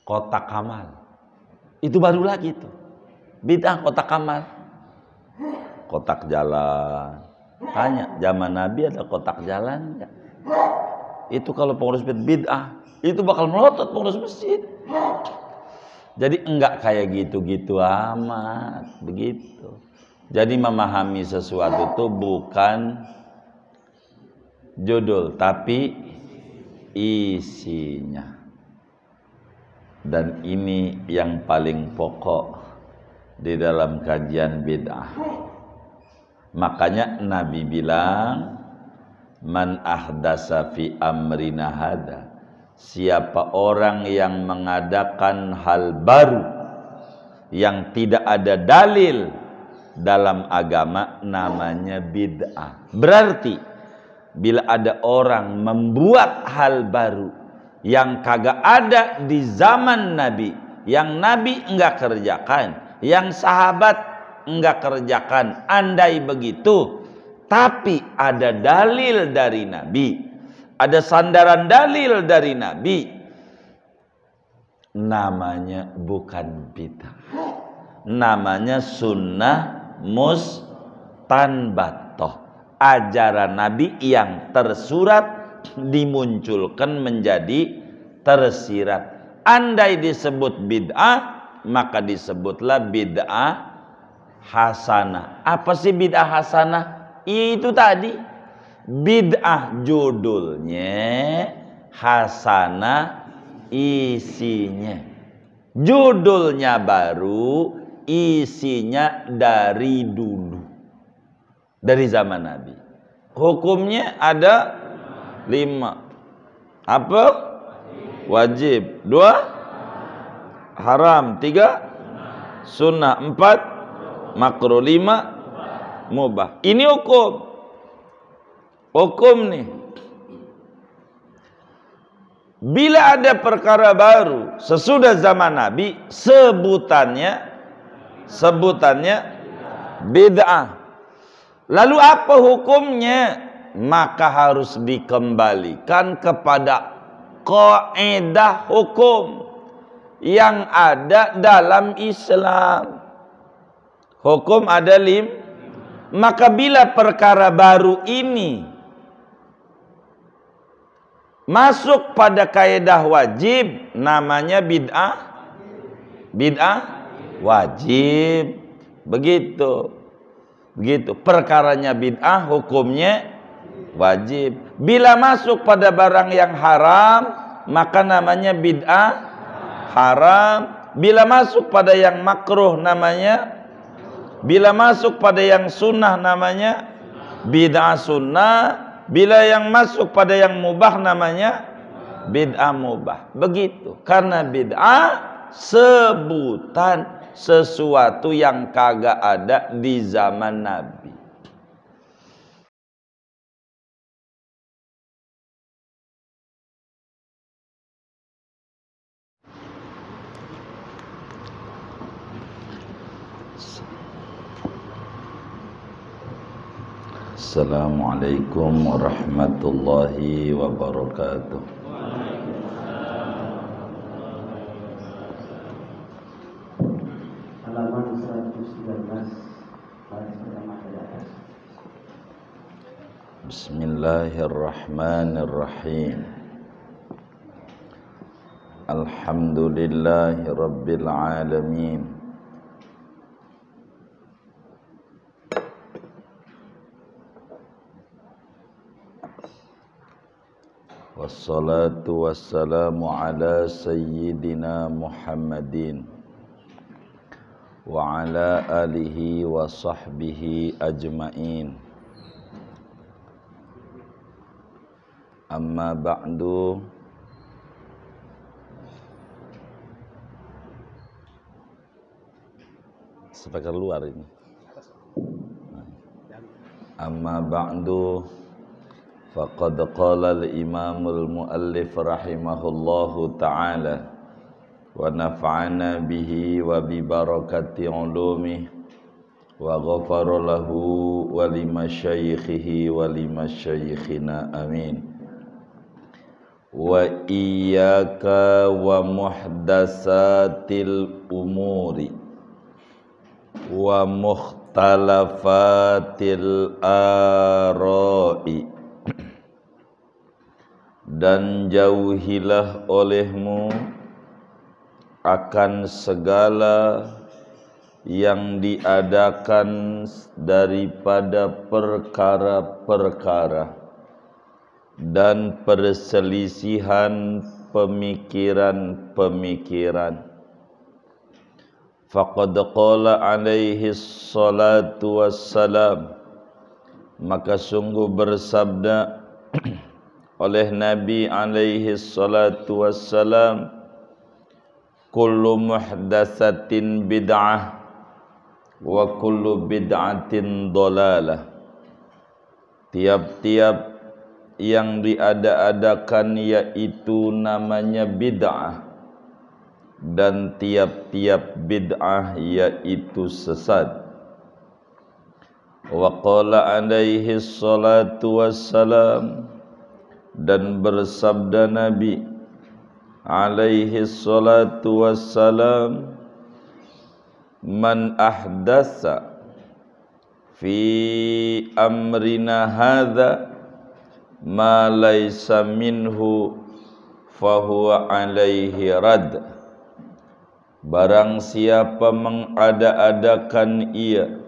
kotak amal. Itu baru lagi tuh. Bid'ah kotak amal. Kotak jalan. Tanya, zaman Nabi ada kotak jalan enggak? Itu kalau pengurus bid'ah, itu bakal melotot pengurus masjid. Jadi enggak kayak gitu-gitu amat, begitu. Jadi memahami sesuatu itu bukan judul, tapi isinya. Dan ini yang paling pokok di dalam kajian bid'ah. Makanya Nabi bilang, man ahdasa fi amrina hada, siapa orang yang mengadakan hal baru yang tidak ada dalil dalam agama, namanya bid'ah. Berarti bila ada orang membuat hal baru yang kagak ada di zaman Nabi, yang Nabi enggak kerjakan, yang sahabat enggak kerjakan, andai begitu, tapi ada dalil dari Nabi, ada sandaran dalil dari Nabi, namanya bukan bid'ah, namanya sunnah mustanbatoh, ajaran Nabi yang tersurat dimunculkan menjadi tersirat. Andai disebut bid'ah, maka disebutlah bid'ah hasanah. Apa sih bid'ah hasanah? Itu tadi, bid'ah judulnya, hasanah isinya. Judulnya baru, isinya dari dulu, dari zaman Nabi. Hukumnya ada 5. Apa? Wajib. 2 haram. 3 sunnah. 4 makruh. 5 mubah. Ini hukum nih. Bila ada perkara baru sesudah zaman Nabi, sebutannya bid'ah. Lalu apa hukumnya? Maka harus dikembalikan kepada kaidah hukum yang ada dalam Islam. Hukum ada 5. Maka bila perkara baru ini masuk pada kaidah wajib, namanya bid'ah wajib. Begitu perkaranya bid'ah, hukumnya wajib. Bila masuk pada barang yang haram, maka namanya bid'ah haram. Bila masuk pada yang makruh, namanya, bila masuk pada yang sunnah, namanya bid'ah sunnah. Bila yang masuk pada yang mubah, namanya bid'ah mubah. Begitu. Karena bid'ah sebutan sesuatu yang kagak ada di zaman Nabi. Assalamualaikum warahmatullahi wabarakatuh. Halaman 119 baris pertama dari atas. Bismillahirrahmanirrahim. Alhamdulillahi rabbil alamin. Wassalatu wassalamu ala sayyidina Muhammadin wa ala alihi wa sahbihi ajmain. Amma ba'du. Speaker luar ini. Amma ba'du. Faqad qala al-imamul muallif rahimahullahu ta'ala wa nafa'ana bihi wa bi barakati ulumih wa ghafara lahu wa limasyaikhihi wa limasyayikhina amin. wa iyyaka wa muhdatsatil umuri wa mukhtalafatil ara'i, dan jauhilah olehmu akan segala yang diadakan daripada perkara-perkara dan perselisihan pemikiran-pemikiran. Faqad qala alaihi salatu wassalam, maka sungguh bersabda oleh Nabi alaihi salatu wassalam, kullu muhdatsatin bid'ah wa kullu bid'atin dolalah. Tiap-tiap yang diada-adakan yaitu namanya bid'ah, dan tiap-tiap bid'ah yaitu sesat. Wa qala alaihi salatu wassalam, dan bersabda Nabi alaihi salatu wassalam, man ahdasa fi amrina hadza ma laysa minhu fahuwa alaihi rad. Barang siapa mengada-adakan ia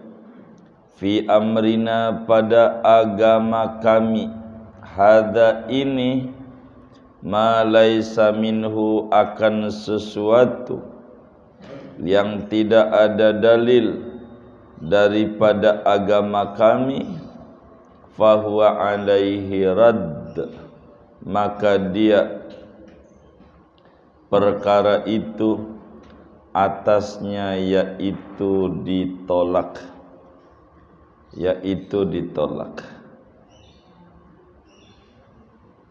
fi amrina pada agama kami, hadza ini, ma laysa minhu akan sesuatu yang tidak ada dalil daripada agama kami, fahuwa alaihi radd, maka dia perkara itu atasnya yaitu ditolak,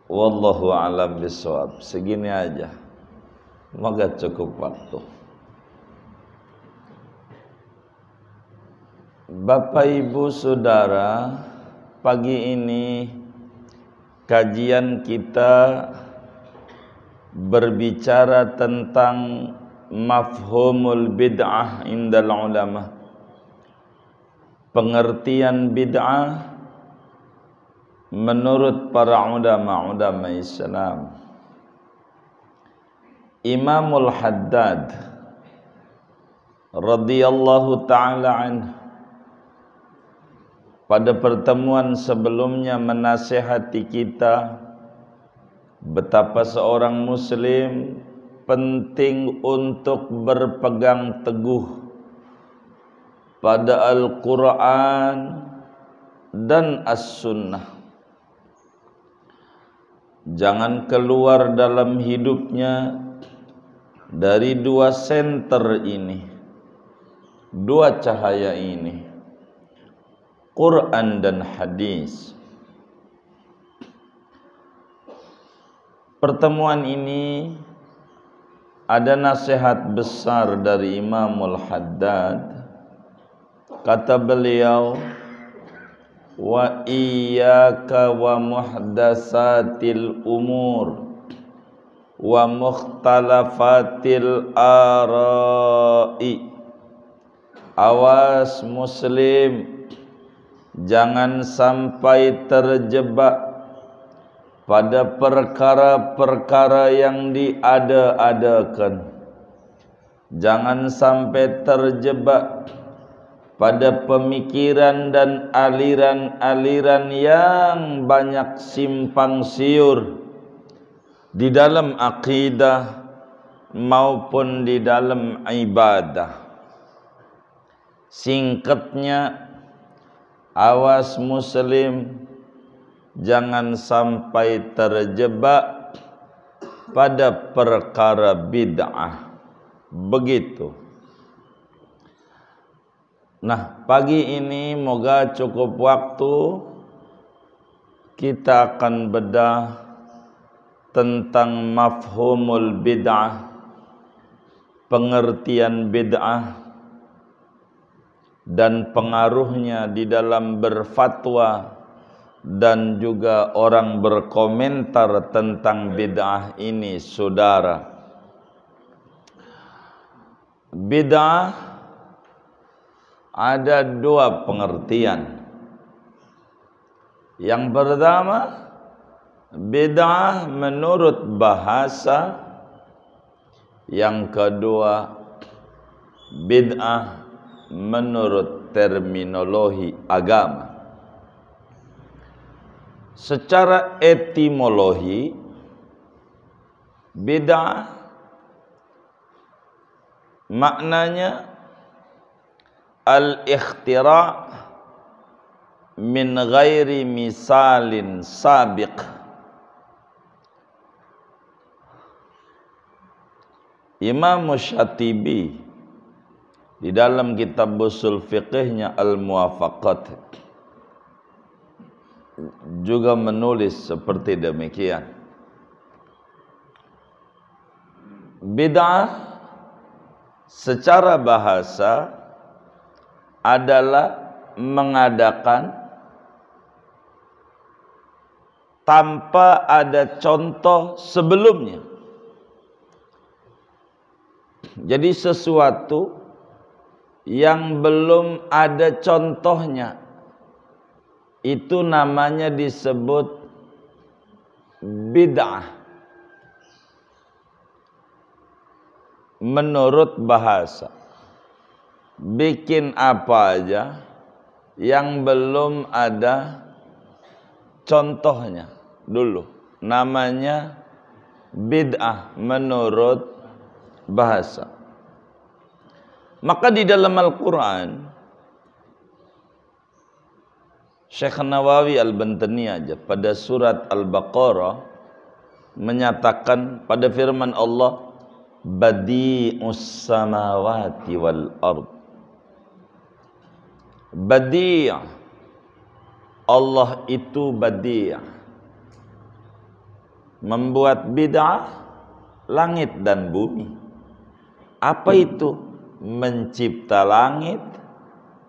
Wallahu a'lam bishawab. Segini aja, semoga cukup waktu. Bapak Ibu Saudara, pagi ini kajian kita berbicara tentang mafhumul bid'ah indal ulama. Pengertian bid'ah menurut para ulama Islam. Imamul Haddad radhiyallahu ta'ala anhu pada pertemuan sebelumnya menasihati kita betapa seorang muslim penting untuk berpegang teguh pada Al-Quran dan As-Sunnah. Jangan keluar dalam hidupnya dari dua senter ini, dua cahaya ini, Quran dan hadis. Pertemuan ini ada nasihat besar dari Imamul Haddad. Kata beliau, wa iyyaka wa muhdatsatil umur wa mukhtalafatil ara'i. Awas muslim, jangan sampai terjebak pada perkara-perkara yang diada-adakan. Jangan sampai terjebak pada pemikiran dan aliran-aliran yang banyak simpang siur di dalam akidah maupun di dalam ibadah. Singkatnya, awas muslim, jangan sampai terjebak pada perkara bid'ah. Begitu. Nah, pagi ini moga cukup waktu, kita akan bedah tentang mafhumul bid'ah, pengertian bid'ah dan pengaruhnya di dalam berfatwa dan juga orang berkomentar tentang bid'ah ini, saudara. Bid'ah ada dua pengertian. Yang pertama, bid'ah menurut bahasa. Yang kedua, bid'ah menurut terminologi agama. Secara etimologi, bid'ah maknanya al-ikhtira' min ghairi misalin sabiq. Imam Syatibi di dalam kitab usul fiqihnya Al-Muwafaqat juga menulis seperti demikian. Bid'ah secara bahasa adalah mengadakan tanpa ada contoh sebelumnya. Jadi sesuatu yang belum ada contohnya, itu namanya disebut bid'ah menurut bahasa. Bikin apa aja yang belum ada contohnya dulu, namanya bid'ah menurut bahasa. Maka di dalam Al-Quran, Syekh Nawawi Al-Bantani aja pada surat Al-Baqarah menyatakan pada firman Allah, badi'us samawati wal ard. Badi', Allah itu badi', membuat bid'ah langit dan bumi. Apa itu? Mencipta langit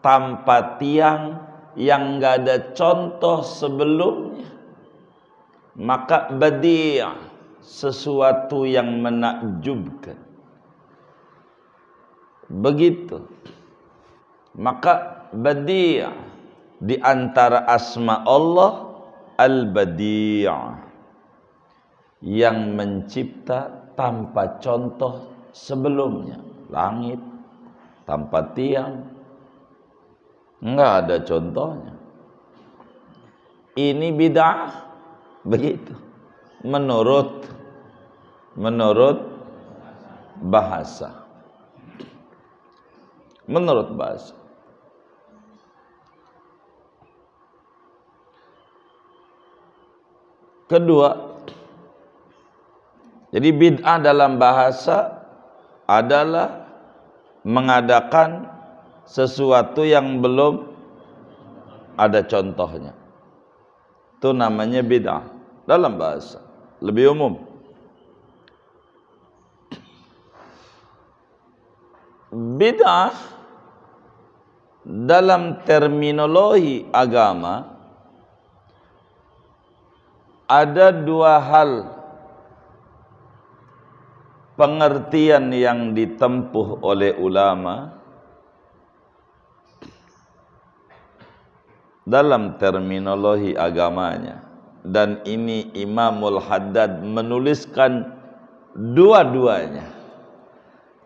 tanpa tiang yang enggak ada contoh sebelumnya. Maka badi', sesuatu yang menakjubkan. Begitu. Maka badi' di antara asma Allah al-badi', yang mencipta tanpa contoh sebelumnya. Langit tanpa tiang, enggak ada contohnya. Ini bid'ah. Begitu menurut bahasa. Menurut bahasa. Kedua, jadi bid'ah dalam bahasa adalah mengadakan sesuatu yang belum ada contohnya. Itu namanya bid'ah dalam bahasa, lebih umum. Bid'ah dalam terminologi agama ada dua hal pengertian yang ditempuh oleh ulama dalam terminologi agamanya, dan ini Imamul Haddad menuliskan dua-duanya.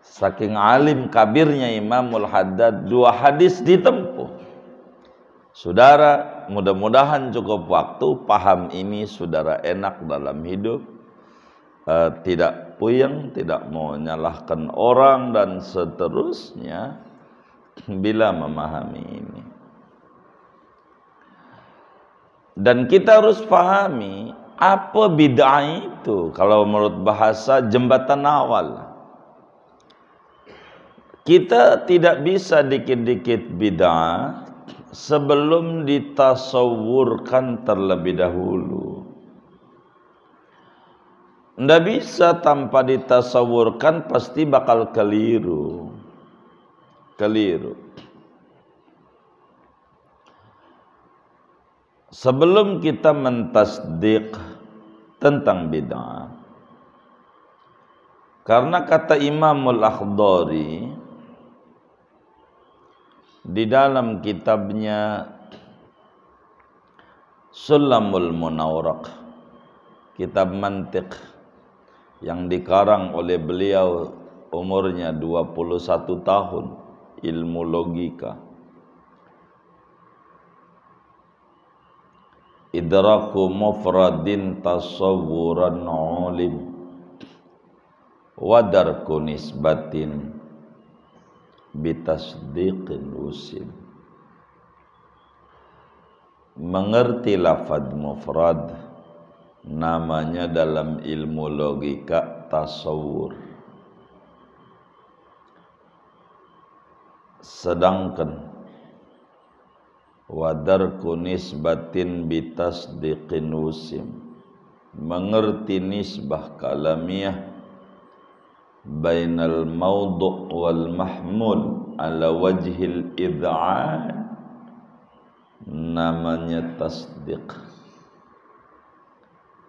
Saking alim kabirnya Imamul Haddad, dua hadis ditempuh. Saudara, mudah-mudahan cukup waktu paham ini, saudara enak dalam hidup, tidak puyeng, tidak mau menyalahkan orang dan seterusnya bila memahami ini. Dan kita harus pahami apa bid'ah itu. Kalau menurut bahasa, jembatan awal. Kita tidak bisa dikit-dikit bid'ah sebelum ditasawurkan terlebih dahulu. Tidak bisa tanpa ditasawurkan, pasti bakal keliru. sebelum kita mentasdik tentang bid'ah, karena kata Imamul Akhdari di dalam kitabnya Sulamul Munawwarah, kitab mantiq yang dikarang oleh beliau, umurnya 21 tahun, ilmu logika, idraku mufradin tasawwuran ulim wadarku nisbatin bitasdiqin usim. Mengerti lafaz mufrad namanya dalam ilmu logika tasawur, sedangkan wadarku nisbatin bitasdiqin usim, mengerti nisbah kalamiah bainal mawdu' wal mahmul ala wajhil id'an namanya tasdiq.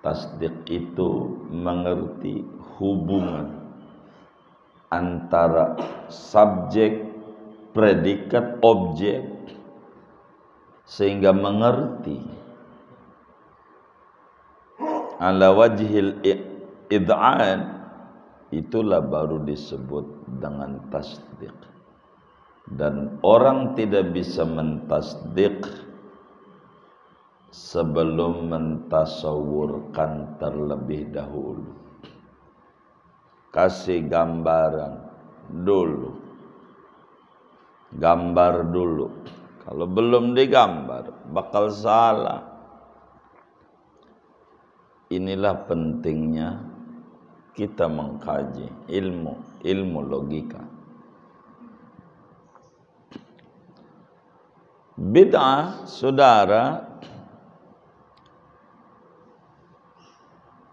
Tasdiq itu mengerti hubungan antara subjek, predikat, objek, sehingga mengerti ala wajhil id'an, itulah baru disebut dengan tasdiq. Dan orang tidak bisa mentasdiq sebelum mentasawurkan terlebih dahulu. Kasih gambaran dulu, gambar dulu. Kalau belum digambar bakal salah. Inilah pentingnya kita mengkaji ilmu logika. Bid'ah, saudara,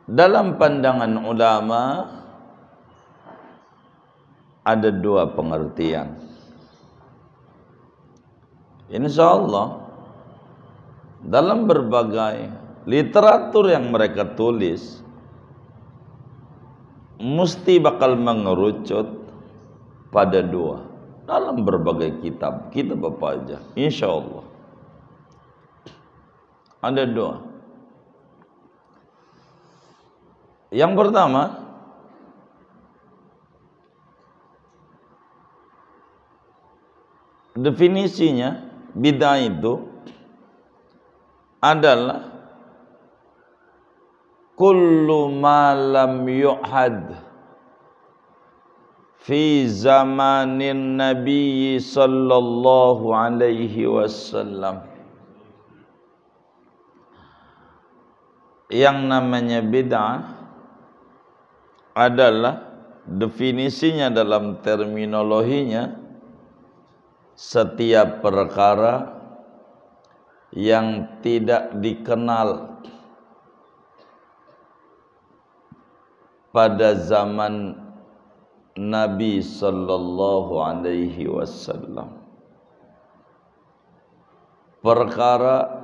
dalam pandangan ulama ada dua pengertian. Insyaallah dalam berbagai literatur yang mereka tulis mesti bakal mengerucut pada dua. Dalam berbagai kitab apa aja, insyaallah ada dua. Yang pertama, definisinya bid'ah itu adalah kullu ma lam yu'had fi zamanin Nabi sallallahu alaihi wasallam. Yang namanya bid'ah adalah definisinya dalam terminologinya setiap perkara yang tidak dikenal pada zaman Nabi sallallahu alaihi wasallam. Perkara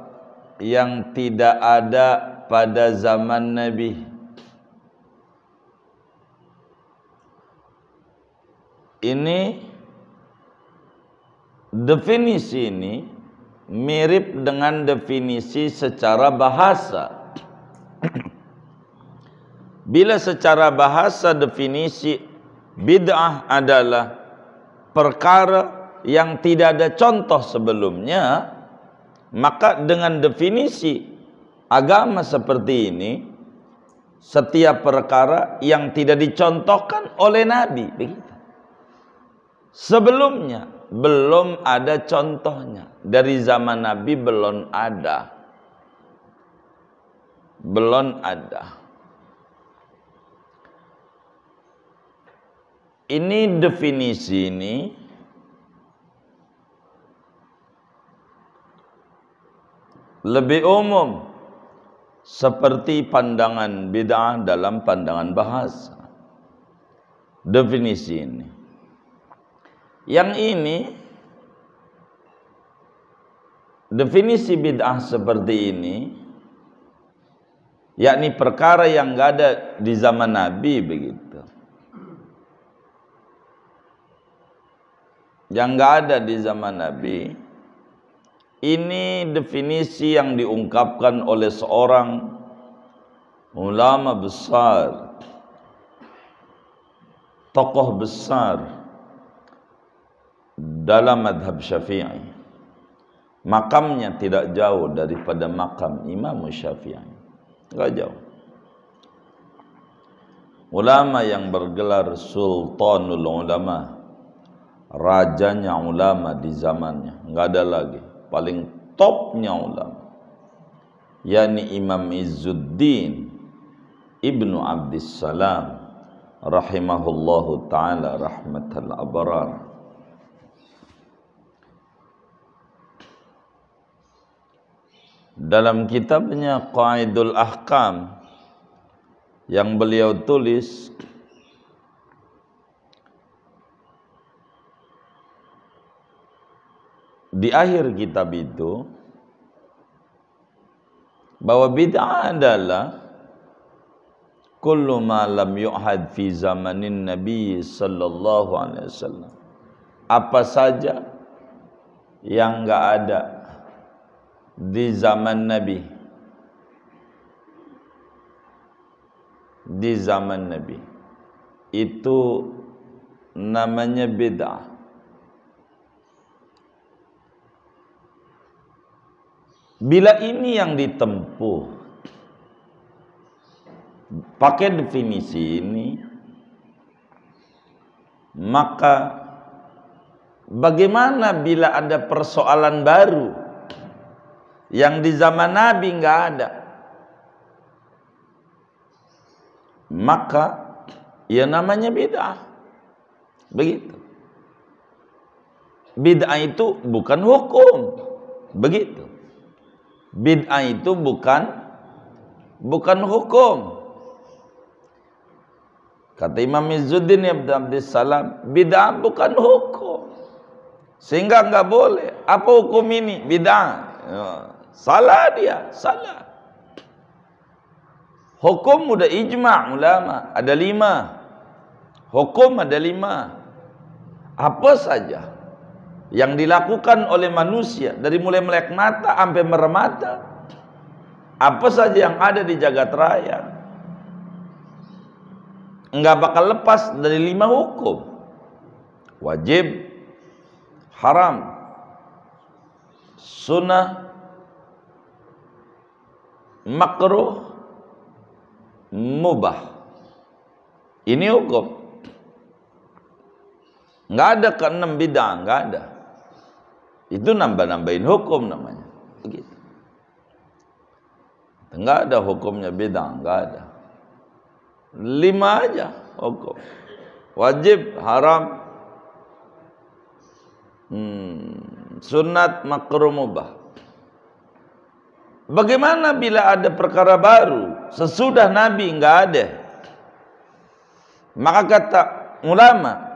yang tidak ada pada zaman Nabi. Ini definisi ini mirip dengan definisi secara bahasa. Bila secara bahasa definisi bid'ah adalah perkara yang tidak ada contoh sebelumnya, maka dengan definisi agama seperti ini, setiap perkara yang tidak dicontohkan oleh Nabi, begitu. Sebelumnya belum ada contohnya, dari zaman Nabi belum ada. Ini definisi ini lebih umum seperti pandangan bid'ah dalam pandangan bahasa. Definisi ini. Yang ini definisi bid'ah seperti ini, yakni perkara yang enggak ada di zaman Nabi begitu. Yang enggak ada di zaman Nabi. Ini definisi yang diungkapkan oleh seorang ulama besar, tokoh besar dalam madhab Syafi'i. Makamnya tidak jauh daripada makam Imam Syafi'i, enggak jauh. Ulama yang bergelar Sultanul Ulama, rajanya ulama di zamannya, enggak ada lagi. Paling topnya ulama, yakni Imam Izzuddin Ibnu Abdissalam rahimahullahu ta'ala rahmatal abrar. Dalam kitabnya Qaidul Ahkam yang beliau tulis, di akhir kitab itu, bahwa bid'ah adalah kullu ma lam yu'had fi zamanin Nabi sallallahu alaihi wasallam. Apa saja yang enggak ada di zaman Nabi, di zaman Nabi, itu namanya bid'ah. Bila ini yang ditempuh pakai definisi ini, maka bagaimana bila ada persoalan baru yang di zaman Nabi enggak ada? Maka ya namanya bid'ah. Begitu. Bid'ah itu bukan hukum. Begitu. Bid'ah itu bukan hukum. Kata Imam Izzuddin Ibnu Abdissalam, bid'ah bukan hukum, sehingga enggak boleh. Apa hukum ini? Bid'ah. Salah dia, salah. Hukum udah ijma' ulama, ada 5. Hukum ada 5. Apa saja yang dilakukan oleh manusia, dari mulai melek mata sampai meremata, apa saja yang ada di jagat raya, enggak bakal lepas dari 5 hukum. Wajib, haram, sunnah, makruh, mubah. Ini hukum. Enggak ada ke-6 bid'ah, enggak ada. Itu nambah-nambahin hukum namanya. Begitu. Enggak ada hukumnya bid'ah, enggak ada. 5 aja hukum. Wajib, haram, sunat, makruh, mubah. Bagaimana bila ada perkara baru sesudah Nabi enggak ada? Maka kata ulama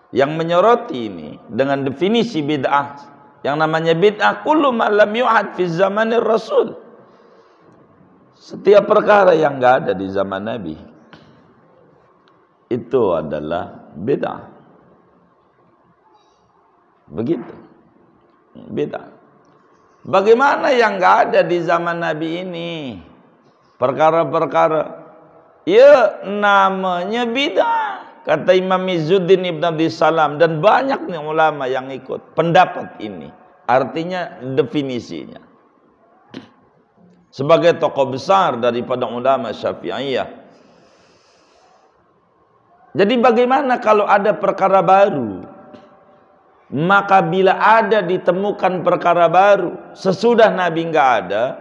yang menyoroti ini dengan definisi bid'ah, yang namanya bid'ah kullu ma lam yu'ad fi zamanir Rasul. Setiap perkara yang enggak ada di zaman Nabi itu adalah bid'ah. Begitu. Bid'ah. Bagaimana yang enggak ada di zaman Nabi ini? Perkara-perkara, ya namanya bid'ah. Kata Imam Izzuddin Ibnu Abdissalam, dan banyak nih ulama yang ikut pendapat ini. Artinya definisinya. Sebagai tokoh besar daripada ulama Syafi'iyah. Jadi bagaimana kalau ada perkara baru? Maka bila ada ditemukan perkara baru sesudah Nabi enggak ada,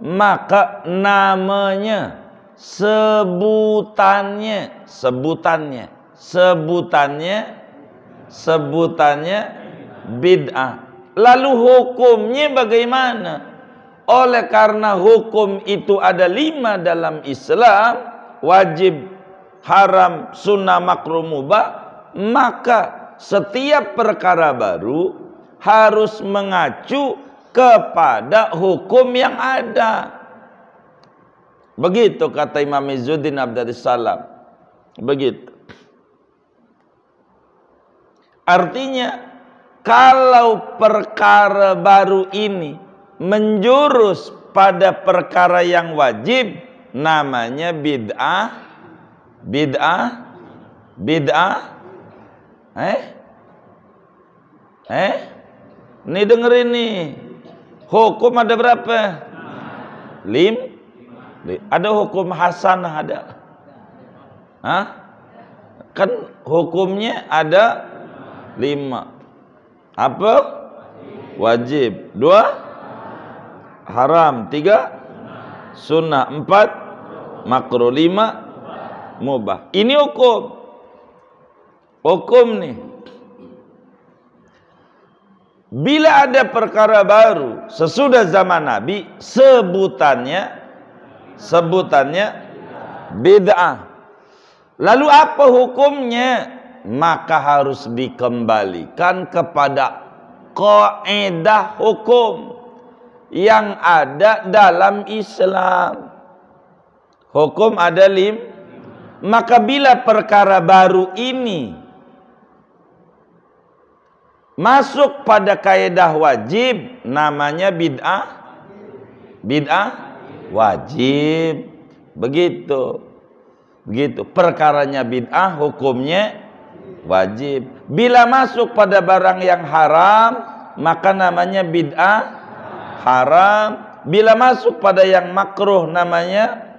maka namanya, sebutannya bid'ah. Lalu hukumnya bagaimana? Oleh karena hukum itu ada 5 dalam Islam, wajib, haram, sunnah, makruh, mubah, maka setiap perkara baru harus mengacu kepada hukum yang ada. Begitu kata Imam Izzuddin Abdussalam. Begitu. Artinya kalau perkara baru ini menjurus pada perkara yang wajib, namanya bid'ah. Nih dengerin nih. Hukum ada berapa? Ada hukum hasanah ada. Hah? Kan hukumnya ada 5. Apa? Wajib. 2 haram. 3 sunnah. 4 makruh. 5 mubah. Ini hukum nih. Bila ada perkara baru sesudah zaman Nabi, sebutannya bid'ah. Lalu apa hukumnya? Maka harus dikembalikan kepada kaidah hukum yang ada dalam Islam. Hukum ada 5. Maka bila perkara baru ini masuk pada kaidah wajib, namanya bid'ah wajib. Begitu perkaranya bid'ah, hukumnya wajib. Bila masuk pada barang yang haram, maka namanya bid'ah haram. Bila masuk pada yang makruh, namanya,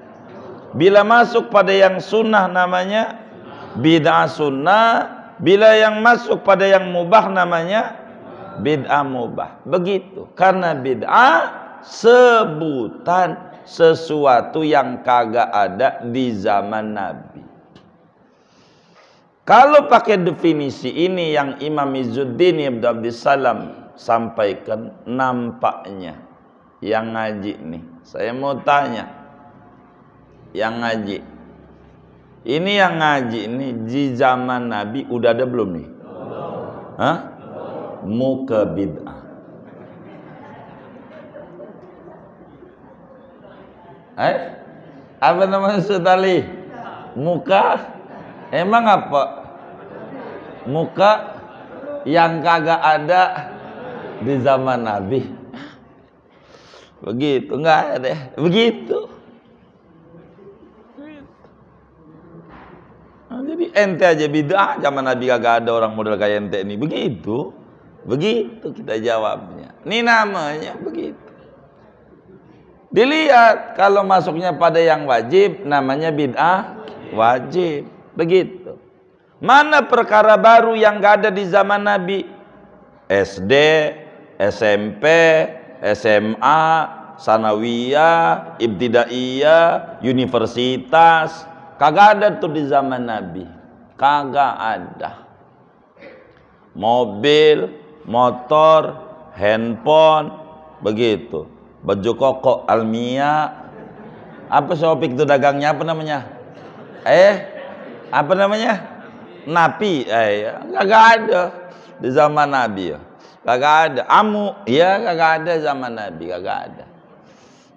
bila masuk pada yang sunnah, namanya bid'ah sunnah. Bila yang masuk pada yang mubah, namanya bid'ah mubah. Begitu. Karena bid'ah sebutan sesuatu yang kagak ada di zaman Nabi. Kalau pakai definisi ini yang Imam Izzuddin Ibn Abdussalam sampaikan, nampaknya yang ngaji nih, saya mau tanya, yang ngaji ini, yang ngaji ini di zaman Nabi udah ada belum nih? Hah? Muka bid'ah. Apa namanya Sutali? Muka? Emang apa? Muka yang kagak ada di zaman Nabi. Begitu, enggak ada. Begitu. Nah, jadi ente aja bid'ah, zaman Nabi kagak ada orang model kayak ente ini. Begitu kita jawabnya. Ini namanya begitu. Dilihat kalau masuknya pada yang wajib, namanya bid'ah wajib. Begitu. Mana perkara baru yang gak ada di zaman Nabi? SD, SMP, SMA, sanawiyah, ibtidaiyah, universitas, kagak ada tuh di zaman Nabi. Kagak ada. Mobil, motor, handphone, begitu. Baju koko Almia. Apa Sopik itu dagangnya, apa namanya? Apa namanya? Napi. Kagak ada di zaman Nabi ya. Kagak ada. Amu, ya kagak ada zaman Nabi, kagak ada.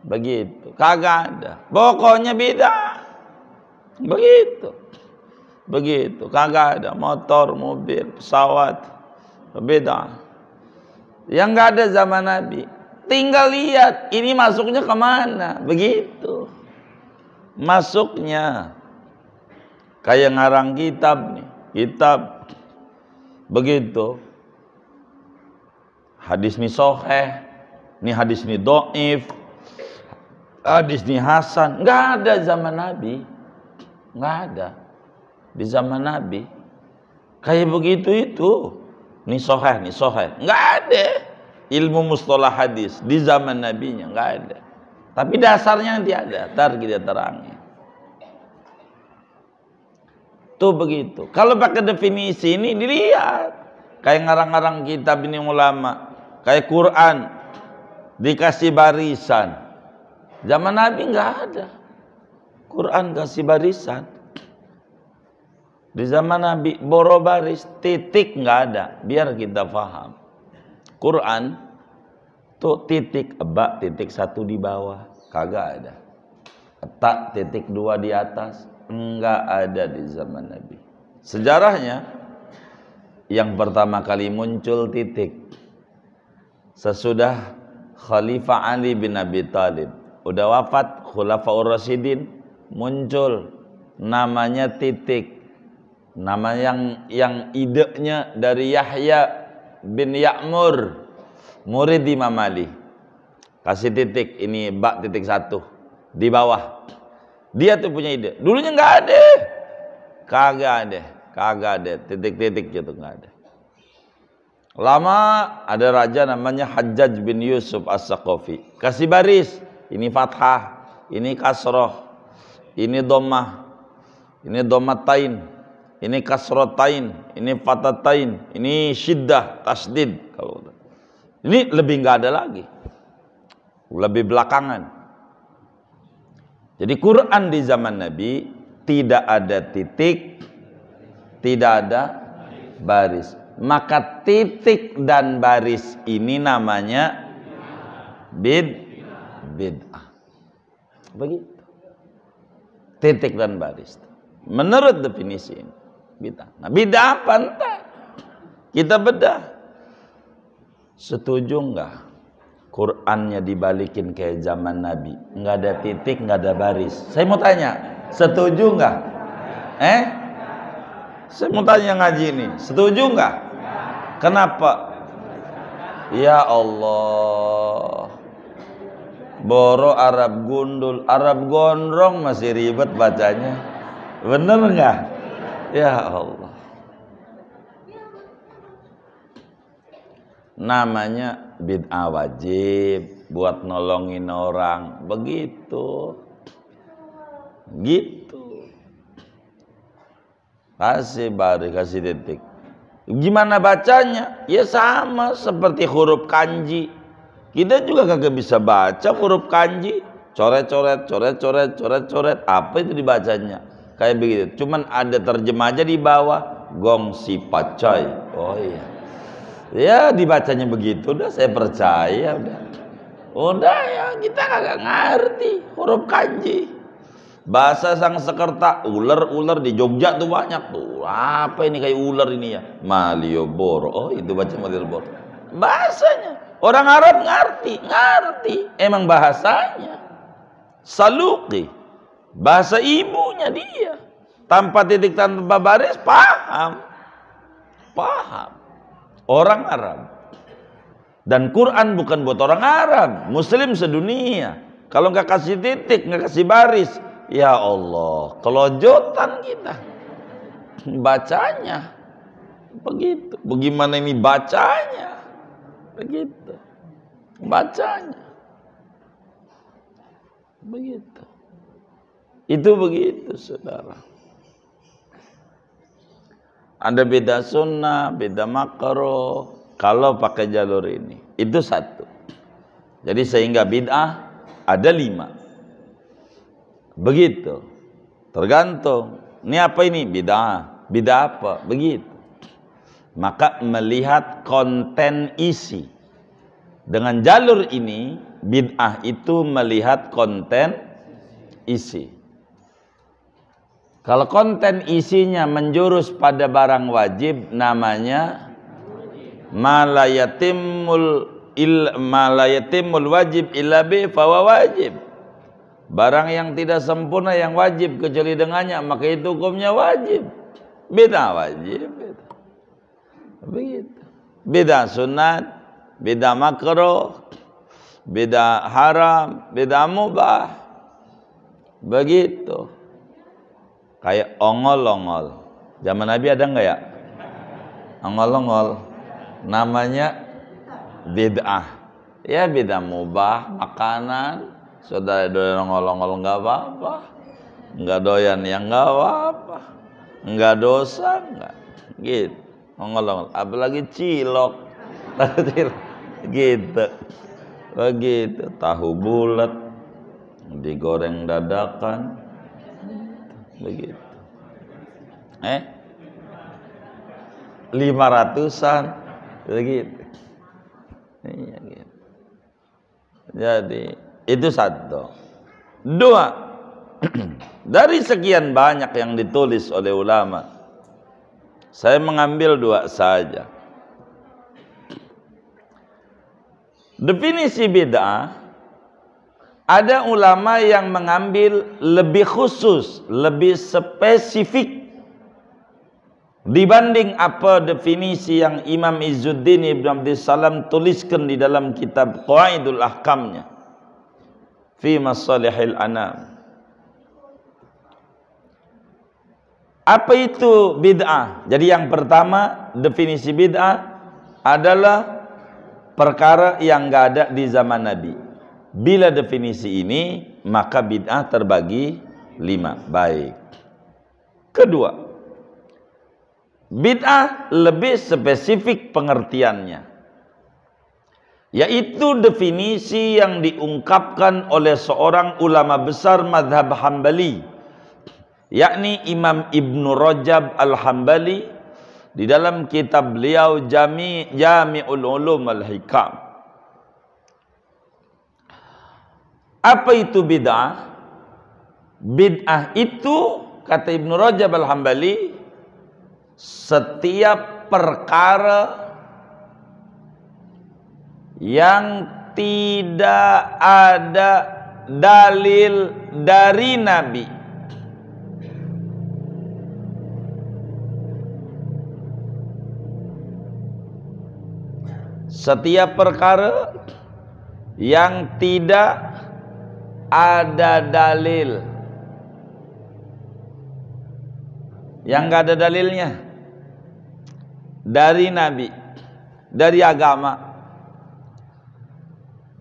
Begitu. Kagak ada. Pokoknya beda. Begitu. Kagak ada motor, mobil, pesawat. Beda. Yang enggak ada zaman Nabi. Tinggal lihat ini masuknya kemana. Begitu. Masuknya kayak ngarang kitab nih. Kitab. Begitu. Hadis nih sahih. Nih hadis nih dhaif. Hadis nih hasan. Enggak ada zaman Nabi. Enggak ada. Di zaman Nabi. Kayak begitu itu. Nih sahih, nih sahih. Enggak ada. Ilmu mustalah hadis di zaman Nabinya enggak ada. Tapi dasarnya nanti ada. Ntar kita terangin. Tuh begitu. Kalau pakai definisi ini dilihat. Kayak ngarang-ngarang kitab ini ulama. Kayak Quran. Dikasih barisan. Zaman Nabi enggak ada. Quran kasih barisan. Di zaman Nabi boro baris, titik enggak ada. Biar kita paham. Quran tuh titik, ba titik 1 di bawah, kagak ada. Ta titik 2 di atas, enggak ada di zaman Nabi. Sejarahnya yang pertama kali muncul titik sesudah Khalifah Ali bin Abi Thalib udah wafat, Khulafaur Rasyidin, muncul namanya titik. Nama yang idenya dari Yahya bin Ya'mur, murid Imam Ali. Kasih titik, ini ba titik 1 di bawah. Dia tuh punya ide. Dulunya nggak ada, kagak ada titik-titik gitu, nggak ada. Lama ada raja namanya Hajjaj bin Yusuf As-Saqafi, kasih baris, ini fathah, ini kasroh, ini dhammah, ini dhammatain, ini kasrotain, ini fatatain, ini syiddah, tasdid. Kalau ini lebih nggak ada lagi, lebih belakangan. Jadi Quran di zaman Nabi tidak ada titik, tidak ada baris. Maka titik dan baris ini namanya bid'ah. Begitu. Titik dan baris. Menurut definisi ini bid'ah. Nah, bid'ah apa entah? Kita bedah. Setuju enggak Qurannya dibalikin kayak zaman Nabi? Enggak ada titik, enggak ada baris. Saya mau tanya, setuju enggak? Saya mau tanya ngaji ini, setuju enggak? Kenapa? Ya Allah. Boro Arab gundul, Arab gondrong masih ribet bacanya. Bener enggak? Ya Allah. Namanya bid'ah wajib buat nolongin orang, begitu. Gitu. Kasih baris, kasih titik. Gimana bacanya? Ya sama seperti huruf kanji. Kita juga kagak bisa baca huruf kanji. Coret-coret, coret-coret, coret-coret. Apa itu dibacanya? Kayak begitu. Cuman ada terjemah aja di bawah. Gong si pacai. Oh iya. Ya dibacanya begitu. Udah saya percaya. Udah ya kita kagak ngerti huruf kanji. Bahasa Sangsekerta, ular-ular di Jogja tuh banyak tuh. Apa ini kayak ular ini ya? Malioboro. Oh itu baca Malioboro. Bahasanya. Orang Arab ngerti. Emang bahasanya. Saluki. Bahasa ibunya dia. Tanpa titik, tanpa baris, paham. Orang Arab. Dan Quran bukan buat orang Arab. Muslim sedunia. Kalau nggak kasih titik, nggak kasih baris, ya Allah, kelojotan kita bacanya begitu. Bagaimana ini bacanya begitu, bacanya begitu. Itu begitu, saudara. Ada beda sunnah, beda makruh kalau pakai jalur ini. Itu satu. Jadi sehingga bid'ah ada 5. Begitu. Tergantung. Ini apa ini? Bid'ah. Bid'ah apa? Begitu. Maka melihat konten isi. Dengan jalur ini, bid'ah itu melihat konten isi. Kalau konten isinya menjurus pada barang wajib, namanya malayatimul wajib illa bi fawa wajib. Barang yang tidak sempurna yang wajib kecuali dengannya, maka itu hukumnya wajib. Beda wajib. Begitu. Beda sunat, beda makruh, beda haram, beda mubah. Begitu. Kayak ongol-ongol. Zaman Nabi ada enggak ya? Ongol-ongol. Namanya bid'ah. Ya bid'ah mubah, makanan. Saudara doyan ongol-ongol enggak apa-apa. Enggak doyan yang enggak apa-apa. Enggak dosa enggak. Gitu. Ongol-ongol. Apalagi cilok. Gitu. Begitu. Tahu bulat digoreng dadakan. Begitu. 500-an begitu. Iya gitu. Jadi itu satu. Dua, dari sekian banyak yang ditulis oleh ulama, saya mengambil dua saja. Definisi bid'ah, ada ulama yang mengambil lebih khusus, lebih spesifik dibanding apa definisi yang Imam Izzuddin Ibn Abdissalam tuliskan di dalam kitab Qawaidul Ahkamnya fi Masalihil Anam. Apa itu bid'ah? Jadi yang pertama, definisi bid'ah adalah perkara yang enggak ada di zaman Nabi. Bila definisi ini, maka bid'ah terbagi 5. Baik. Kedua, bid'ah lebih spesifik pengertiannya, yaitu definisi yang diungkapkan oleh seorang ulama besar mazhab Hambali, yakni Imam Ibnu Rajab Al-Hambali di dalam kitab beliau Jami'ul Ulum Al-Hikam. Apa itu bid'ah? Bid'ah itu, kata Ibnu Rajab Al-Hambali, setiap perkara yang tidak ada dalil dari Nabi, setiap perkara yang tidak ada dalil, yang nggak ada dalilnya dari Nabi, dari agama.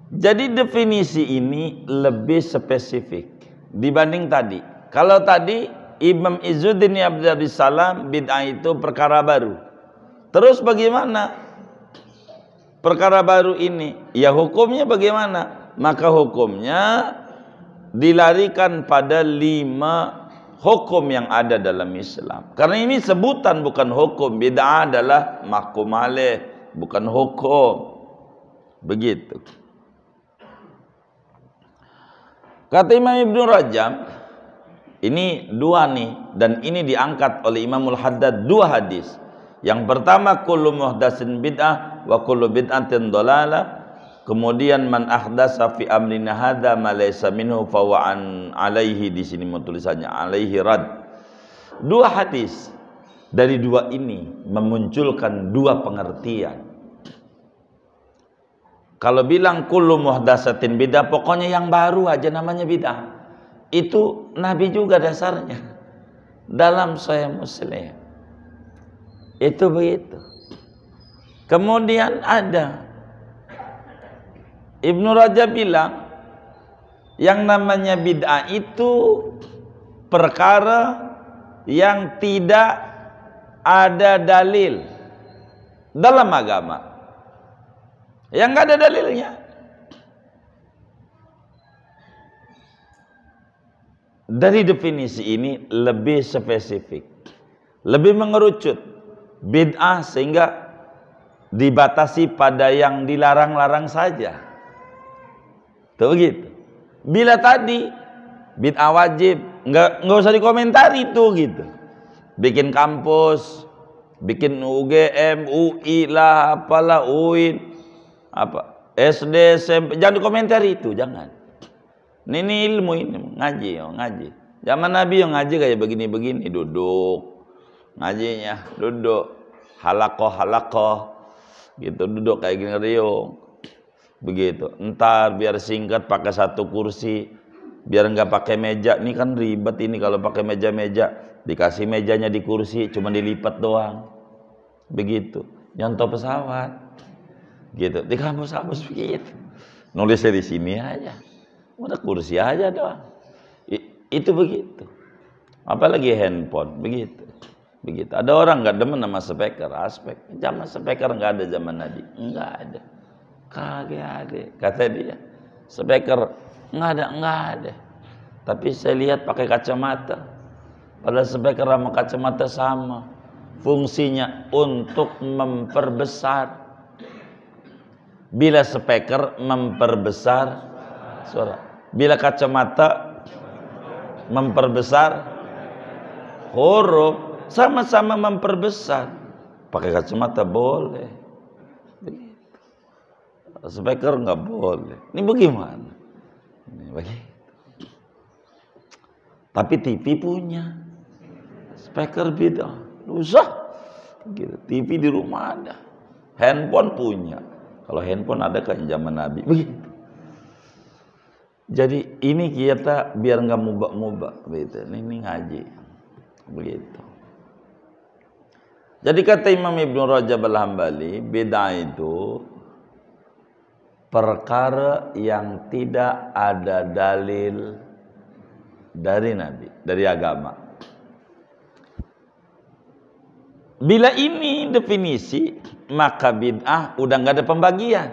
Jadi definisi ini lebih spesifik dibanding tadi. Kalau tadi Imam Izzuddin Ibn Abdissalam, bid'ah itu perkara baru. Terus bagaimana perkara baru ini? Ya hukumnya bagaimana? Maka hukumnya dilarikan pada 5 hukum yang ada dalam Islam. Karena ini sebutan, bukan hukum. Bid'ah adalah mahkum alaih, bukan hukum. Begitu. Kata Imam Ibnu Rajab, ini 2 nih, dan ini diangkat oleh Imamul Haddad 2 hadis. Yang pertama, kullu muhdatsin bid'ah wa kullu bid'atin dhalalah. Kemudian man ahdasa fi amrina hadza ma laysa minhu fa wa an alaihi, di sini tulisannya alaihi rad. 2 hadis dari 2 ini memunculkan 2 pengertian. Kalau bilang kullu muhdatsatin bid'ah, pokoknya yang baru aja namanya bid'ah. Itu Nabi juga dasarnya dalam Sahih Muslim. Itu begitu. Kemudian ada Ibnu Rajab bilang yang namanya bid'ah itu perkara yang tidak ada dalil dalam agama, yang nggak ada dalilnya. Dari definisi ini lebih spesifik, lebih mengerucut bid'ah, sehingga dibatasi pada yang dilarang-larang saja. Tuh begitu. Bila tadi bid'ah wajib, nggak usah dikomentari tuh gitu. Bikin kampus, bikin UGM, UI lah, apalah, UIN, apa SD, SMP, jangan dikomentari itu, jangan. Ini ilmu, ini ngaji, ngaji. Zaman Nabi yang ngaji kayak begini-begini, duduk ngajinya, duduk halakoh gitu, duduk kayak gini riung begitu. Entar biar singkat pakai 1 kursi, biar nggak pakai meja. Ini kan ribet ini kalau pakai meja-meja, dikasih mejanya di kursi, cuma dilipat doang begitu. Nyontoh pesawat gitu di kampus-kampus begitu, nulisnya di sini aja, udah kursi aja doang. Itu begitu. Apalagi handphone begitu. Ada orang nggak demen sama speaker, aspek. Zaman speaker nggak ada zaman Nabi, nggak ada. Kagak ada, kata dia. Speaker nggak ada. Tapi saya lihat pakai kacamata. Padahal speaker sama kacamata sama. Fungsinya untuk memperbesar. Bila speaker memperbesar suara. Bila kacamata memperbesar huruf, sama-sama memperbesar. Pakai kacamata boleh, speaker nggak boleh. Ini bagaimana? Ini begitu. Tapi TV punya, speaker beda. Usah, gitu. TV di rumah ada, handphone punya. Kalau handphone ada kan zaman Nabi, begitu. Jadi ini kita biar nggak mubak-mubak, begitu. Ini ngaji, begitu. Jadi kata Imam Ibnu Rajab Al-Hambali, bid'ah itu perkara yang tidak ada dalil dari Nabi, dari agama. Bila ini definisi, maka bid'ah udah nggak ada pembagian.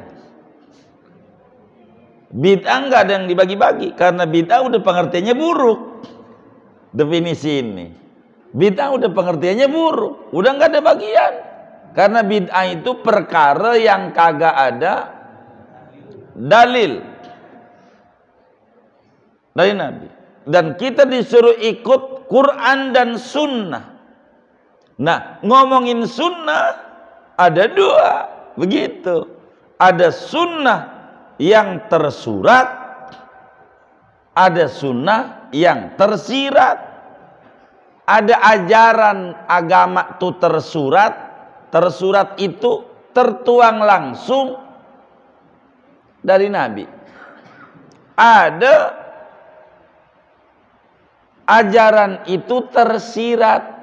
Bid'ah nggak ada yang dibagi-bagi karena bid'ah udah pengertiannya buruk. Definisi ini, bid'ah udah pengertiannya buruk, udah nggak ada bagian. Karena bid'ah itu perkara yang kagak ada dalil dari Nabi. Dan kita disuruh ikut Quran dan Sunnah. Nah, ngomongin Sunnah ada dua, begitu. Ada Sunnah yang tersurat, ada Sunnah yang tersirat. Ada ajaran agama itu tersurat, tersurat itu tertuang langsung dari Nabi. Ada ajaran itu tersirat,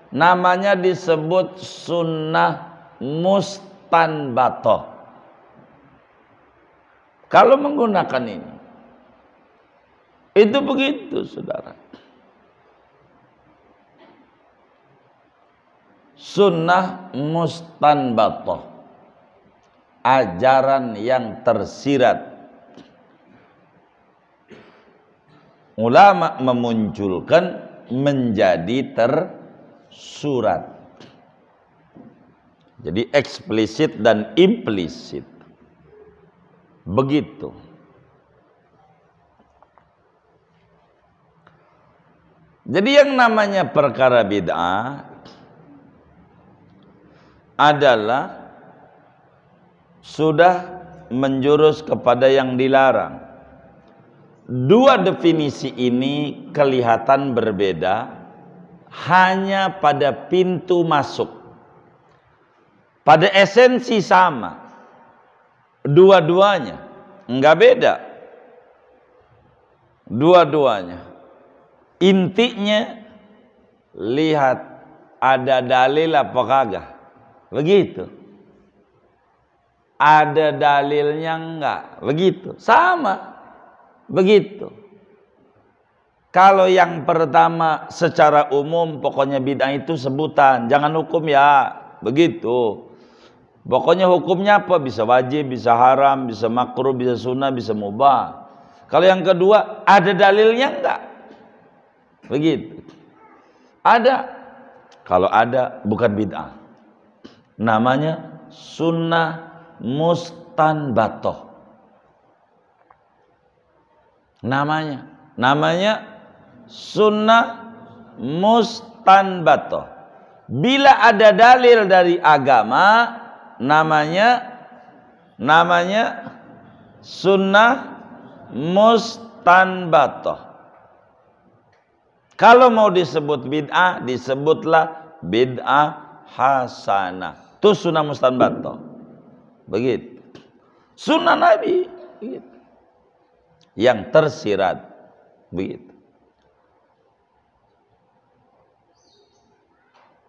namanya disebut sunnah mustanbatoh. Kalau menggunakan ini, itu begitu, saudara. Sunnah mustanbatoh, ajaran yang tersirat. Ulama memunculkan menjadi tersurat. Jadi eksplisit dan implisit. Begitu. Jadi yang namanya perkara bid'ah adalah sudah menjurus kepada yang dilarang. Dua definisi ini kelihatan berbeda hanya pada pintu masuk. Pada esensi sama. Dua-duanya enggak beda. Dua-duanya intinya lihat ada dalil apa kagak. Begitu. Ada dalilnya enggak? Begitu. Sama. Begitu. Kalau yang pertama secara umum pokoknya bid'ah itu sebutan, jangan hukum ya. Begitu. Pokoknya hukumnya apa? Bisa wajib, bisa haram, bisa makruh, bisa sunnah, bisa mubah. Kalau yang kedua ada dalilnya enggak? Begitu. Ada. Kalau ada bukan bid'ah. Namanya sunnah mustanbatoh. Namanya sunnah mustanbatoh. Bila ada dalil dari agama, namanya sunnah mustanbatoh. Kalau mau disebut bid'ah, disebutlah bid'ah hasanah. Itu sunnah mustanbatoh. Begitu. Sunnah Nabi. Begitu. Yang tersirat. Begitu.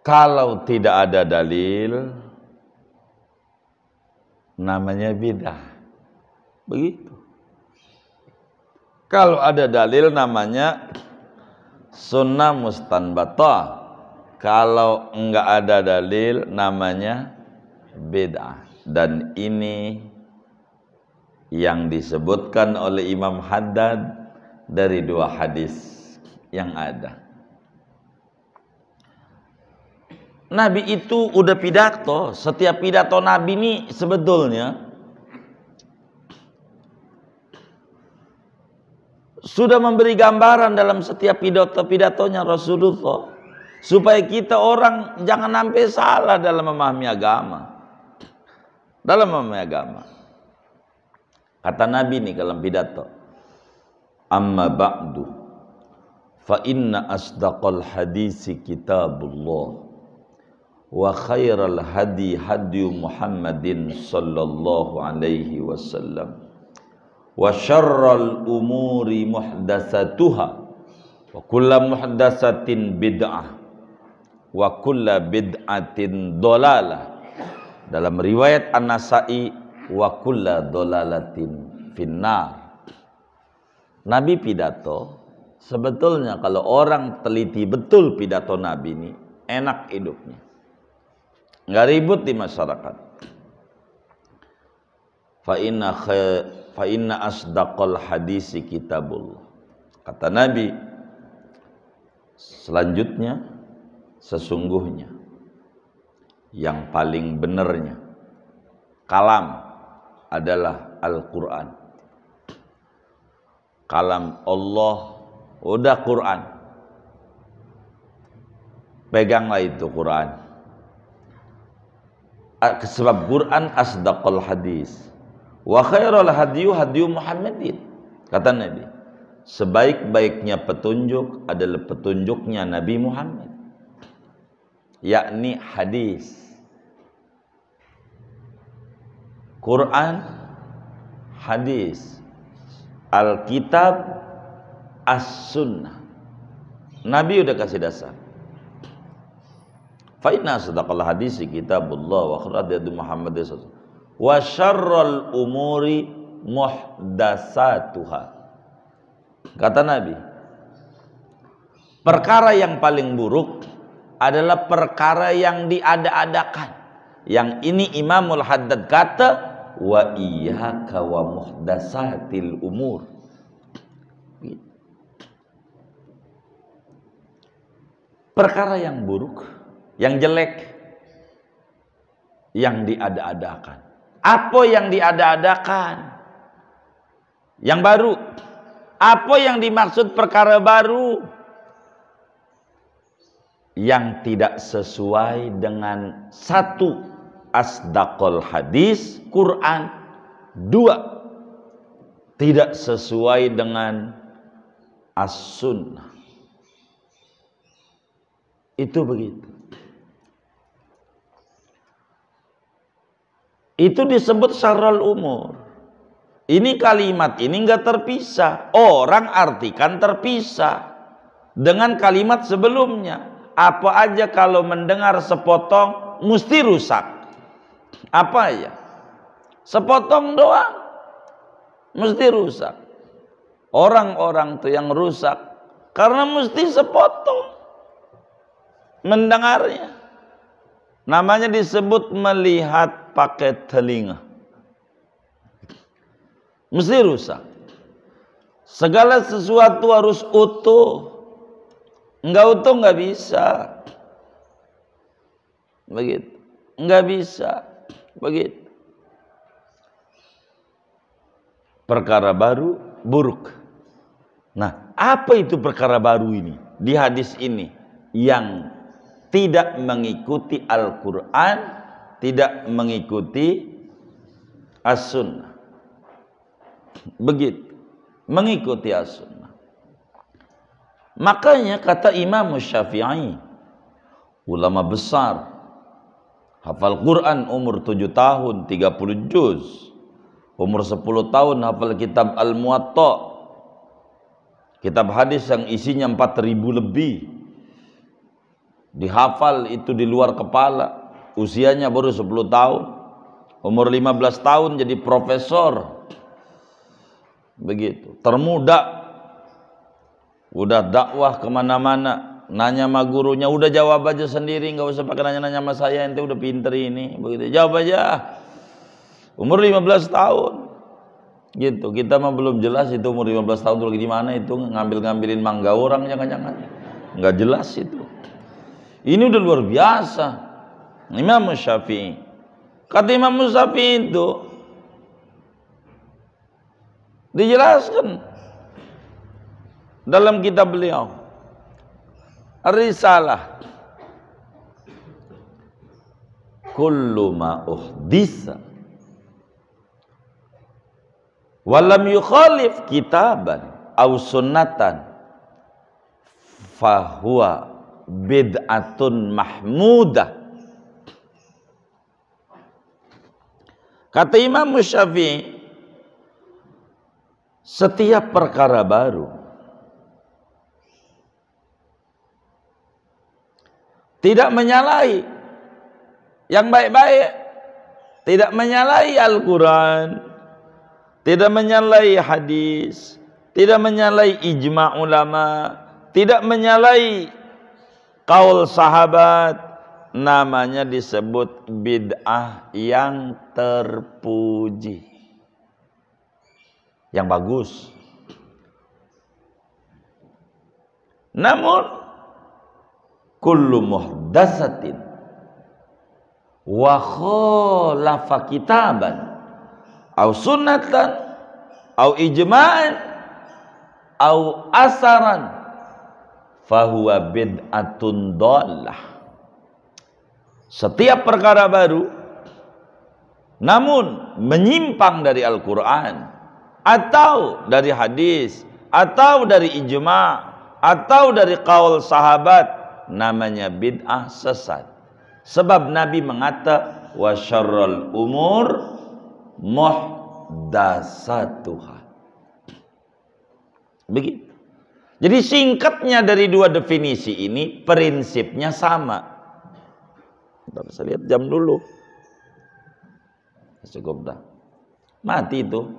Kalau tidak ada dalil, namanya bid'ah. Begitu. Kalau ada dalil namanya sunnah mustanbatoh. Kalau enggak ada dalil namanya bid'ah. Dan ini yang disebutkan oleh Imam Haddad dari dua hadis yang ada. Nabi itu udah pidato. Setiap pidato Nabi ini sebetulnya sudah memberi gambaran dalam setiap pidato-pidatonya Rasulullah, supaya kita orang jangan sampai salah dalam memahami agama. Dalam memahami agama. Kata Nabi nih dalam pidato, amma ba'du fa inna asdaqal hadisi kitabullah wa khairal hadi hadi Muhammadin sallallahu alaihi wasallam wa syarral umuri muhdatsatuha wa kullu muhdatsatin bid'ah wa kullu bid'atin dhalalah. Dalam riwayat An-Nasa'i wa kullu dhalalatin finnar. Nabi pidato, sebetulnya kalau orang teliti betul pidato Nabi ini, enak hidupnya, nggak ribut di masyarakat. Fa inna asdaqal hadisi kitabullah. Kata Nabi, selanjutnya sesungguhnya yang paling benarnya kalam adalah Al-Quran. Kalam Allah udah Quran, peganglah itu Quran, sebab Quran asdaqal hadis wa khairal hadiyu hadiyu Muhammadin. Kata Nabi, sebaik-baiknya petunjuk adalah petunjuknya Nabi Muhammad, yakni hadis. Quran, hadis, Alkitab, As-Sunnah. Nabi udah kasih dasar. Fa inna asdaqal hadisi kitabullah wa khairal hadi Muhammadin sallallahu alaihi wasallam wa syarral umuri muhdatsatuha. Kata Nabi, perkara yang paling buruk adalah perkara yang diada-adakan. Yang ini Imamul Haddad kata, wa iyyaka wa muhdatsatil umur. Perkara yang buruk, yang jelek, yang diada-adakan. Apa yang diada-adakan? Yang baru. Apa yang dimaksud perkara baru? Yang tidak sesuai dengan satu, asdaqal hadis Quran, dua, tidak sesuai dengan as-sunnah. Itu begitu. Itu disebut syarrul umur. Ini kalimat ini enggak terpisah. Orang artikan terpisah dengan kalimat sebelumnya. Apa aja kalau mendengar sepotong mesti rusak. Apa ya? Sepotong doang mesti rusak. Orang-orang tuh yang rusak karena mesti sepotong mendengarnya. Namanya disebut melihat pakai telinga. Mesti rusak. Segala sesuatu harus utuh. Enggak utuh enggak bisa. Begitu. Enggak bisa. Begitu. Perkara baru buruk. Nah, apa itu perkara baru ini? Di hadis ini yang tidak mengikuti Al-Quran, tidak mengikuti As-Sunnah. Begitu. Mengikuti As-Sunnah. Makanya kata Imam Syafi'i, ulama besar, hafal Quran umur 7 tahun 30 juz, umur 10 tahun hafal kitab Al-Muwatta, kitab hadis yang isinya 4.000 lebih, dihafal itu di luar kepala, usianya baru 10 tahun, umur 15 tahun jadi profesor, begitu, termuda, udah dakwah kemana-mana, nanya sama gurunya, udah jawab aja sendiri, nggak usah pakai nanya-nanya sama saya, ente udah pinter ini, begitu, jawab aja. Umur 15 tahun, gitu. Kita mah belum jelas itu umur 15 tahun lagi di mana itu, ngambil-ngambilin mangga orang, jangan-jangan, nggak jelas itu. Ini udah luar biasa. Imam Syafi'i, kata Imam Syafi'i itu dijelaskan, dalam kitab beliau Risalah, kullu ma uhdisa walam yukhalif kitaban aw sunnatan fahuwa bid'atun mahmudah. Kata Imam Syafi'i, setiap perkara baru tidak menyalahi yang baik-baik, tidak menyalahi Al-Quran, tidak menyalahi hadis, tidak menyalahi ijma' ulama, tidak menyalahi kaul sahabat, namanya disebut bid'ah yang terpuji, yang bagus. Namun kullu muhdatsatin wa khalafa kitaban au sunnatan au ijma'an au asaran fahuwa bid'atun dhallah. Setiap perkara baru namun menyimpang dari Al-Quran atau dari hadis atau dari ijma' atau dari qaul sahabat, namanya bid'ah, sesat. Sebab Nabi mengata wa syarrul umur muhdatsatuha. Begitu. Jadi singkatnya dari dua definisi ini prinsipnya sama. Bentar, saya lihat jam dulu. Cukup dah. Mati itu.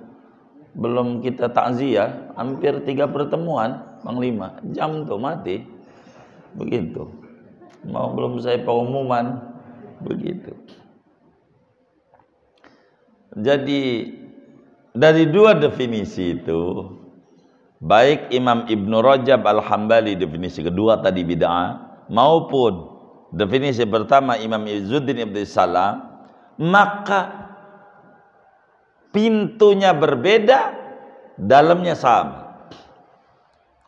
Belum kita takziah, hampir 3 pertemuan, Panglima. Jam tuh mati. Begitu. Belum saya pengumuman. Begitu. Jadi dari dua definisi itu, baik Imam Ibnu Rajab Al-Hambali definisi kedua tadi bid'ah, maupun definisi pertama Imam Izzuddin Ibn Salam, maka pintunya berbeda, dalamnya sama.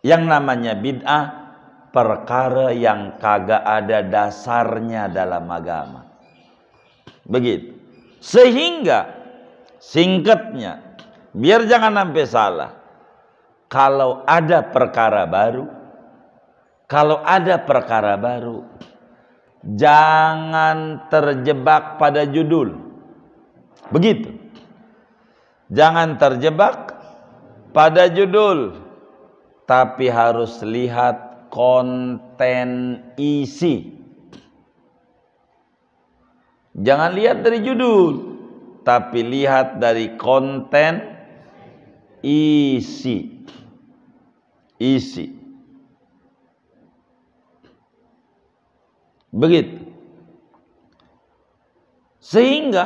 Yang namanya bid'ah, perkara yang kagak ada dasarnya dalam agama. Begitu. Sehingga singkatnya, biar jangan sampai salah, kalau ada perkara baru, jangan terjebak pada judul. Begitu. Jangan terjebak pada judul, tapi harus lihat konten isi. Jangan lihat dari judul, tapi lihat dari konten isi. Begitu. Sehingga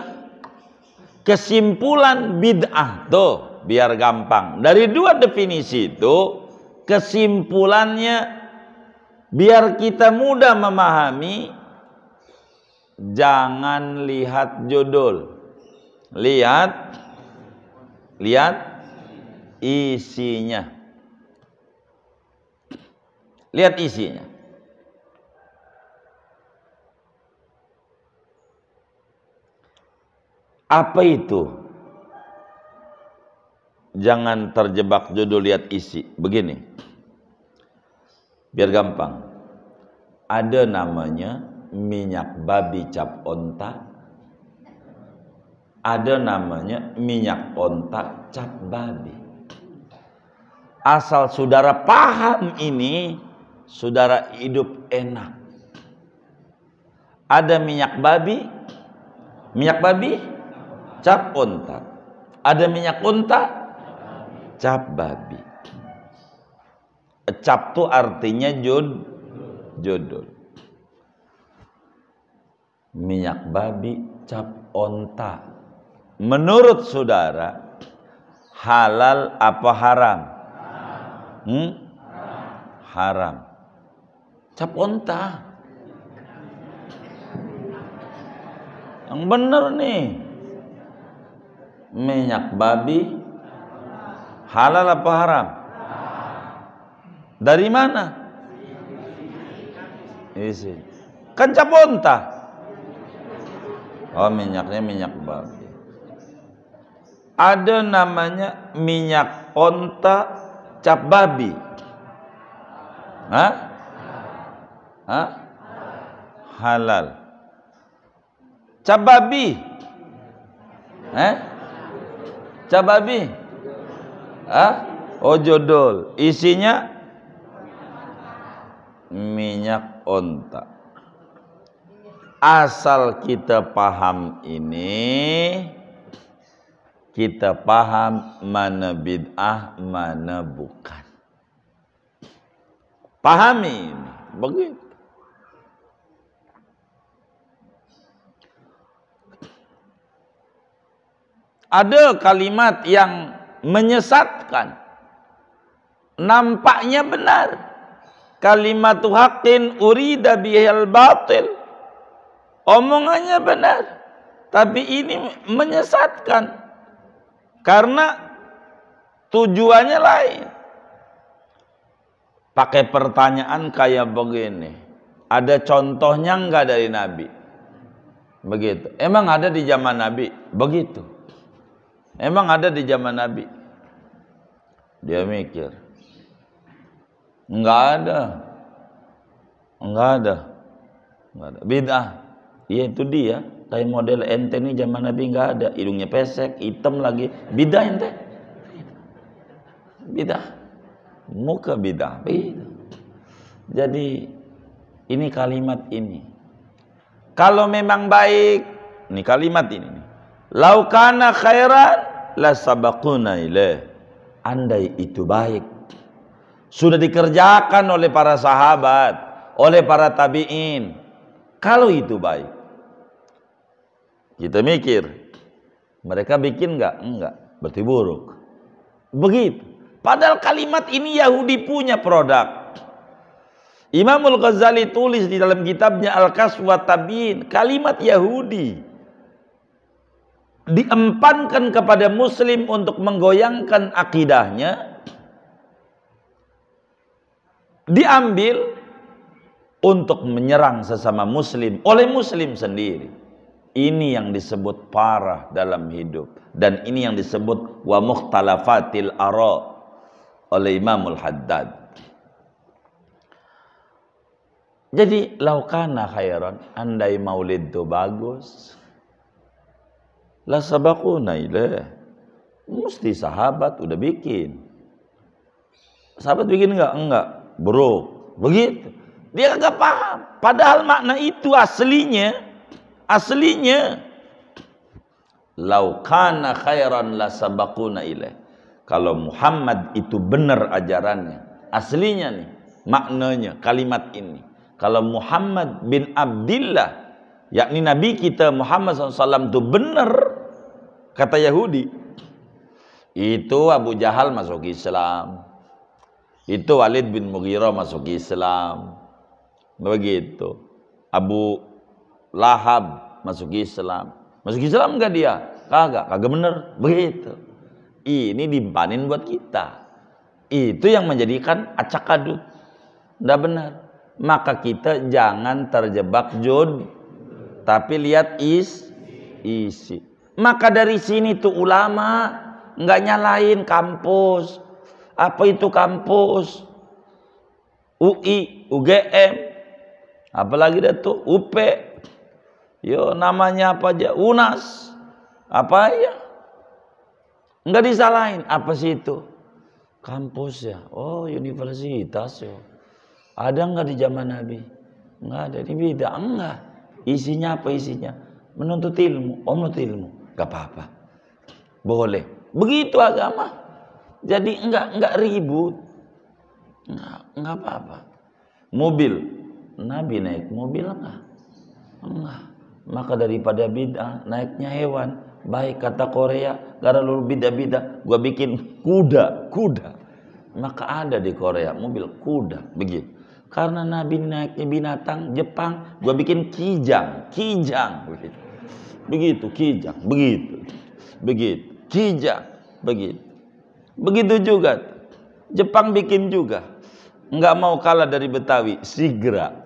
kesimpulan bid'ah tuh biar gampang. Dari dua definisi itu kesimpulannya biar kita mudah memahami, jangan lihat judul. Lihat isinya. Lihat isinya. Apa itu? Jangan terjebak judul, lihat isi. Begini, biar gampang. Ada namanya minyak babi cap onta. Ada namanya minyak onta cap babi. Asal saudara paham ini, saudara hidup enak. Ada minyak babi cap onta. Ada minyak onta cap babi. Cap itu artinya judul. Minyak babi cap onta, menurut saudara halal apa haram? Haram. Cap onta. Yang bener nih, minyak babi halal apa haram? Dari mana? Isi. Kan cap onta. Oh, minyaknya minyak babi. Ada namanya minyak onta cap babi. Hah? Hah? Halal. Cap babi. Cap babi. Oh, jodol. Isinya minyak onta. Asal kita paham ini, kita paham mana bid'ah, mana bukan. Pahami ini, begitu. Ada kalimat yang menyesatkan, nampaknya benar. Kalimatu haqqin urida bihal batil. Omongannya benar, tapi ini menyesatkan karena tujuannya lain. Pakai pertanyaan kayak begini, ada contohnya enggak dari Nabi? Begitu. Emang ada di zaman Nabi? Begitu. Emang ada di zaman Nabi? Dia mikir, enggak ada. Enggak ada. Enggak ada. Bid'ah. Iya, itu dia. Kayak model ente nih zaman Nabi enggak ada. Hidungnya pesek, hitam lagi. Bid'ah ente. Bid'ah. Muka bid'ah. Jadi ini kalimat ini. Kalau memang baik, ini kalimat ini. Lau kana khairan la sabaquna ilaih. Andai itu baik, sudah dikerjakan oleh para sahabat, oleh para tabi'in. Kalau itu baik, kita mikir, mereka bikin enggak, berarti buruk. Begitu. Padahal kalimat ini Yahudi punya produk. Imamul Ghazali tulis di dalam kitabnya Al-Kasf wa Tabyin, kalimat Yahudi diempankan kepada Muslim untuk menggoyangkan akidahnya, diambil untuk menyerang sesama Muslim oleh Muslim sendiri. Ini yang disebut parah dalam hidup, dan ini yang disebut wa mukhtalafatil ara oleh Imamul Haddad. Jadi laukana khairan, andai maulid itu bagus, la sabaquna ilaih. Mesti sahabat udah bikin. Sahabat bikin enggak, bro. Begitu. Dia enggak paham. Padahal makna itu aslinya lau kana khairan la sabaquna ilaih. Kalau Muhammad itu benar ajarannya, aslinya nih, maknanya kalimat ini. Kalau Muhammad bin Abdillah, yakni Nabi kita Muhammad SAW itu benar, kata Yahudi, itu Abu Jahal masuk Islam, itu Walid bin Mughirah masuk Islam, begitu. Abu Lahab masuk Islam enggak dia? Kagak bener, begitu. Ini dimpanin buat kita. Itu yang menjadikan acak adut, enggak benar. Maka kita jangan terjebak tapi lihat isi. Maka dari sini tuh ulama nggak nyalain kampus. Apa itu kampus? UI, UGM, apalagi dah tuh UP. Yo namanya apa aja, UNAS, apa ya? Nggak disalahin. Apa sih itu? Kampus ya. Oh, universitas ya. Ada nggak di zaman Nabi? Nggak ada. Ini beda. Enggak. Isinya apa isinya? Menuntut ilmu. Menuntut ilmu. Gak apa-apa. Boleh. Begitu agama. Jadi enggak ribut. Enggak apa-apa. Mobil. Nabi naik mobil enggak? Enggak. Maka daripada bid'ah, naiknya hewan. Baik kata Korea, gara lu bid'ah, gua bikin kuda. Maka ada di Korea mobil kuda. Begitu. Karena Nabi naiknya binatang Jepang, gua bikin kijang, begitu kijang, begitu kijang, begitu juga Jepang bikin juga. Nggak mau kalah dari Betawi. Sigra.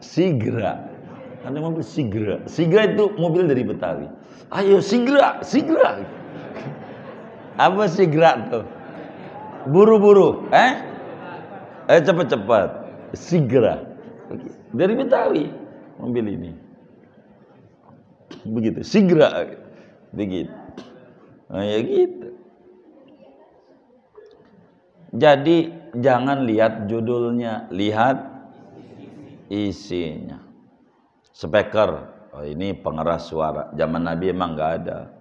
Ada mobil Sigra. Sigra itu mobil dari Betawi. Ayo Sigra. Apa Sigra tuh? Buru-buru. Cepet-cepet. Sigra. Dari Betawi mobil ini. Begitu. Sigra. Begitu. Nah, ya gitu. Jadi jangan lihat judulnya, lihat isinya. Speaker, oh ini pengeras suara. Zaman Nabi emang nggak ada.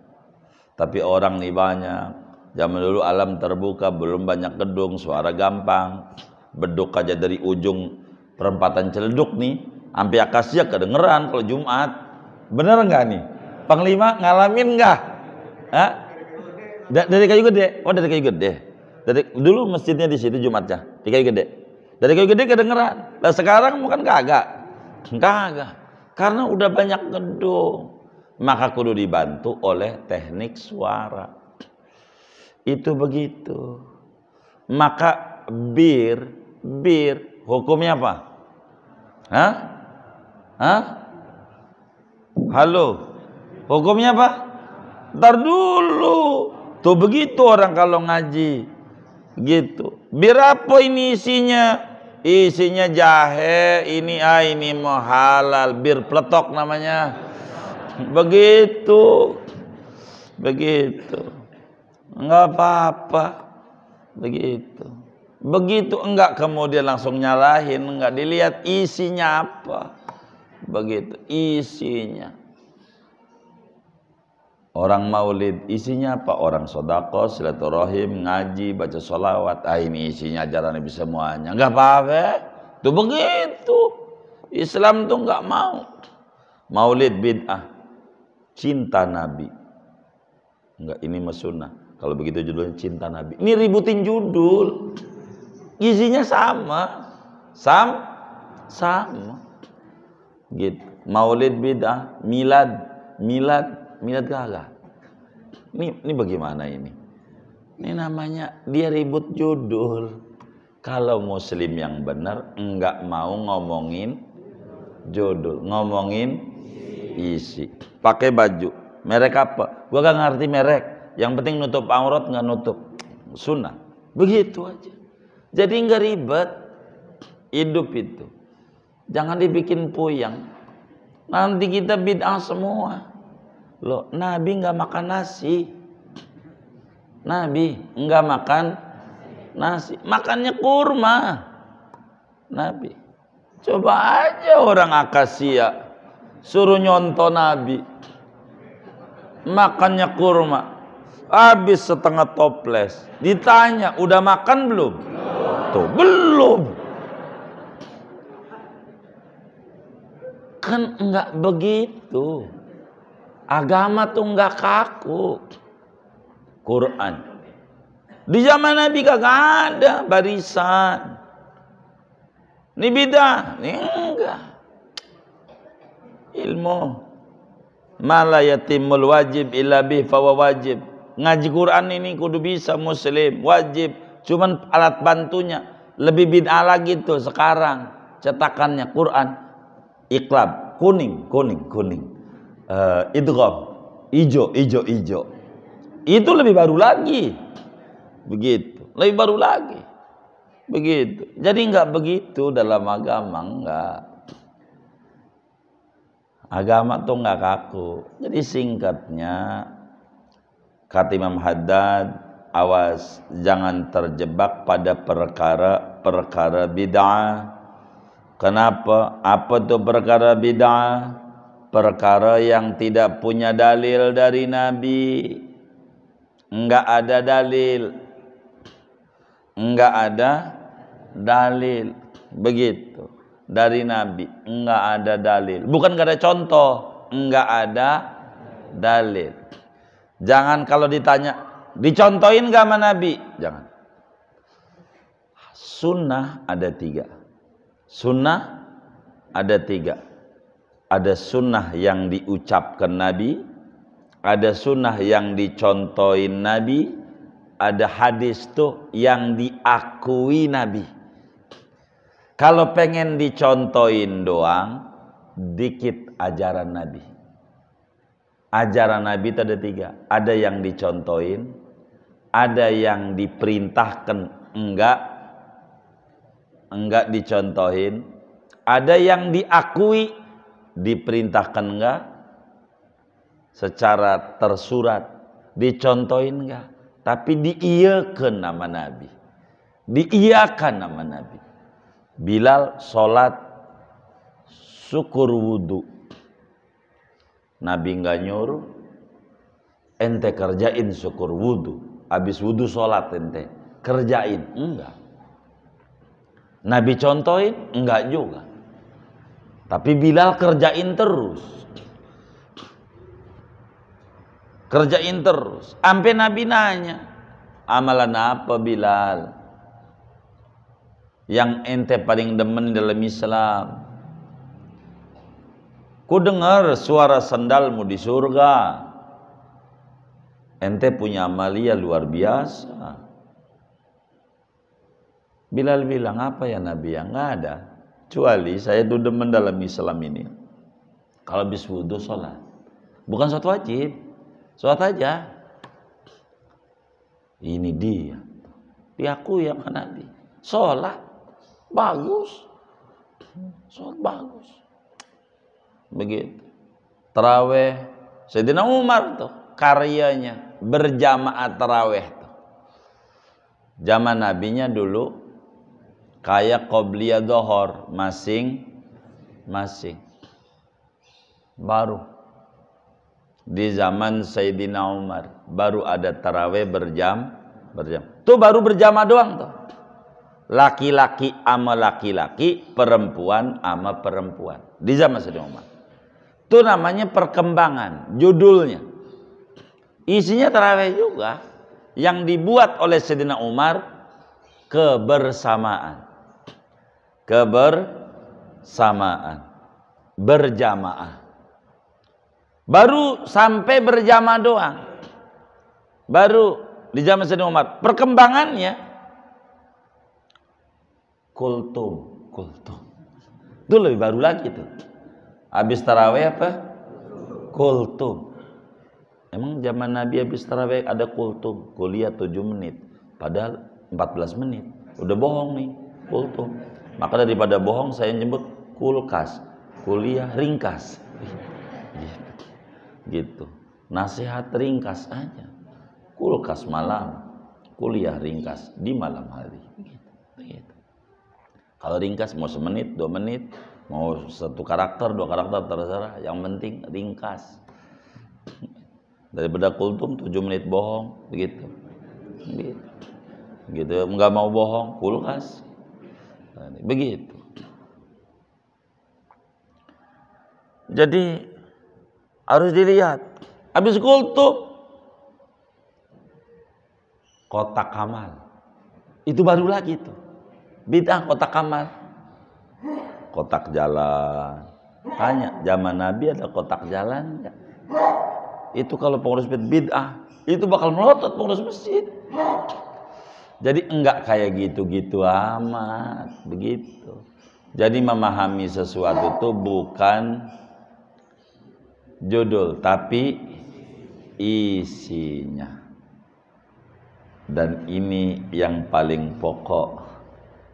Tapi orang nih banyak. Zaman dulu alam terbuka, belum banyak gedung, suara gampang. Beduk aja dari ujung perempatan Ciledug nih, sampai Akasia kedengeran kalau Jumat. Bener nggak nih? Panglima ngalamin nggak? Dari Kayu Gede? Oh dari Kayu Gede. Dulu masjidnya di situ Jumatnya di Kayu Gede. Dari Kayu Gede kedengeran. Lah sekarang bukan kagak. Karena udah banyak gedung. Maka kudu dibantu oleh teknik suara. Itu begitu. Maka bir hukumnya apa? Halo. Hukumnya apa? Ntar dulu. Tuh begitu orang kalau ngaji. Gitu. Bir apa ini isinya? Isinya jahe, ini mau halal, bir peletok namanya. Begitu. Enggak apa-apa. Begitu enggak kemudian langsung nyalahin, enggak dilihat isinya apa. Begitu isinya. Orang maulid isinya apa? Orang sedekah, silaturahim, ngaji, baca sholawat. Ini isinya ajaran Nabi semuanya. Enggak apa-apa. Tuh begitu. Islam tuh enggak mau. Maulid bid'ah. Cinta Nabi. Enggak, ini mah sunnah. Kalau begitu judulnya cinta Nabi. Ini ributin judul. Isinya sama. Sama. Gitu. Maulid bid'ah, milad kagak. Ini bagaimana ini? Ini namanya dia ribut judul. Kalau muslim yang benar enggak mau ngomongin judul, ngomongin isi. Pakai baju, merek apa? Gua gak ngerti merek. Yang penting nutup aurat nggak nutup. Sunnah. Begitu aja. Jadi enggak ribet hidup itu. Jangan dibikin puyang. Nanti kita bid'ah semua. Loh, Nabi nggak makan nasi. Nabi nggak makan nasi, makannya kurma. Nabi. Coba aja orang Akasia suruh nyontoh Nabi. Makannya kurma. Habis setengah toples. Ditanya, udah makan belum? Tuh, belum. Kan enggak begitu. Agama tuh enggak kaku. Quran. Di zaman Nabi kagak ada barisan. Ini bidah, ini enggak. Ilmu. Mala yatimul wajib illa bih fawa wajib. Ngaji Quran ini kudu bisa muslim, wajib. Cuman alat bantunya lebih bid'ah lagi tuh sekarang. Cetakannya Quran iklab, kuning. Idgham, ijo. Itu lebih baru lagi. Begitu. Lebih baru lagi. Begitu. Jadi enggak begitu dalam agama, enggak. Agama tuh enggak kaku. Jadi singkatnya kata Imam Haddad, awas jangan terjebak pada perkara bid'ah. Kenapa? Apa tuh perkara bid'ah? Perkara yang tidak punya dalil dari Nabi. Enggak ada dalil. Begitu. Dari Nabi. Enggak ada dalil. Bukan enggak ada contoh. Enggak ada dalil. Jangan kalau ditanya, dicontohin enggak sama Nabi? Jangan. Sunnah ada 3. Sunnah ada 3. Ada sunnah yang diucapkan Nabi, ada sunnah yang dicontohin Nabi, ada hadis tuh yang diakui Nabi. Kalau pengen dicontohin doang, dikit ajaran Nabi. Ajaran Nabi itu ada 3. Ada yang dicontohin, ada yang diperintahkan enggak dicontohin, ada yang diakui, diperintahkan enggak, secara tersurat, dicontohin enggak, tapi diiyakan nama Nabi. Diiyakan nama Nabi. Bilal sholat syukur wudu, Nabi enggak nyuruh, ente kerjain syukur wudu, habis wudu sholat ente kerjain, enggak. Nabi contohin, enggak juga. Tapi Bilal kerjain terus. Kerjain terus. Sampai Nabi nanya, amalan apa Bilal yang ente paling demen dalam Islam? Ku dengar suara sandalmu di surga. Ente punya amalia luar biasa. Bilal bilang, apa ya Nabi? Yang nggak ada. Kecuali saya itu demen dalam Islam ini, kalau habis wudu sholat. Bukan sholat wajib, sholat aja. Ini dia. Diakui sama Nabi. Sholat bagus. Sholat bagus. Begitu. Taraweh. Sayyidina Umar tuh karyanya berjamaah taraweh tuh. Zaman nabinya dulu kayak qobliyah dohor masing-masing. Baru di zaman Sayyidina Umar baru ada taraweh berjam. Tuh baru berjamaah doang tuh. Laki-laki sama laki-laki, perempuan sama perempuan. Di zaman Sayyidina Umar. Itu namanya perkembangan, judulnya. Isinya taraweh juga. Yang dibuat oleh Sayyidina Umar kebersamaan. Berjamaah. Baru sampai berjamaah doang. Baru di zaman Sayyidina Umar. Perkembangannya kultum. Itu lebih baru lagi tuh. Habis tarawih apa? Kultum. Emang zaman Nabi habis tarawih ada kultum, kuliah 7 menit, padahal 14 menit. Udah bohong nih, kultum. Maka daripada bohong saya nyebut kulkas, kuliah ringkas. Gitu. Nasihat ringkas aja. Kulkas malam, kuliah ringkas di malam hari. Begitu. Kalau ringkas mau 1 menit, 2 menit, mau 1 karakter, 2 karakter terserah, yang penting ringkas. Daripada kultum 7 menit bohong, begitu. Gitu, enggak mau bohong, kulkas. Begitu. Jadi harus dilihat. Habis kultum kotak amal. Itu baru lagi tuh. Bid'ah kotak amal. Kotak jalan. Tanya, zaman Nabi ada kotak jalan enggak? Itu kalau pengurus bid'ah, itu bakal melotot pengurus masjid. Jadi enggak kayak gitu-gitu amat, begitu. Jadi memahami sesuatu itu bukan judul, tapi isinya. Dan ini yang paling pokok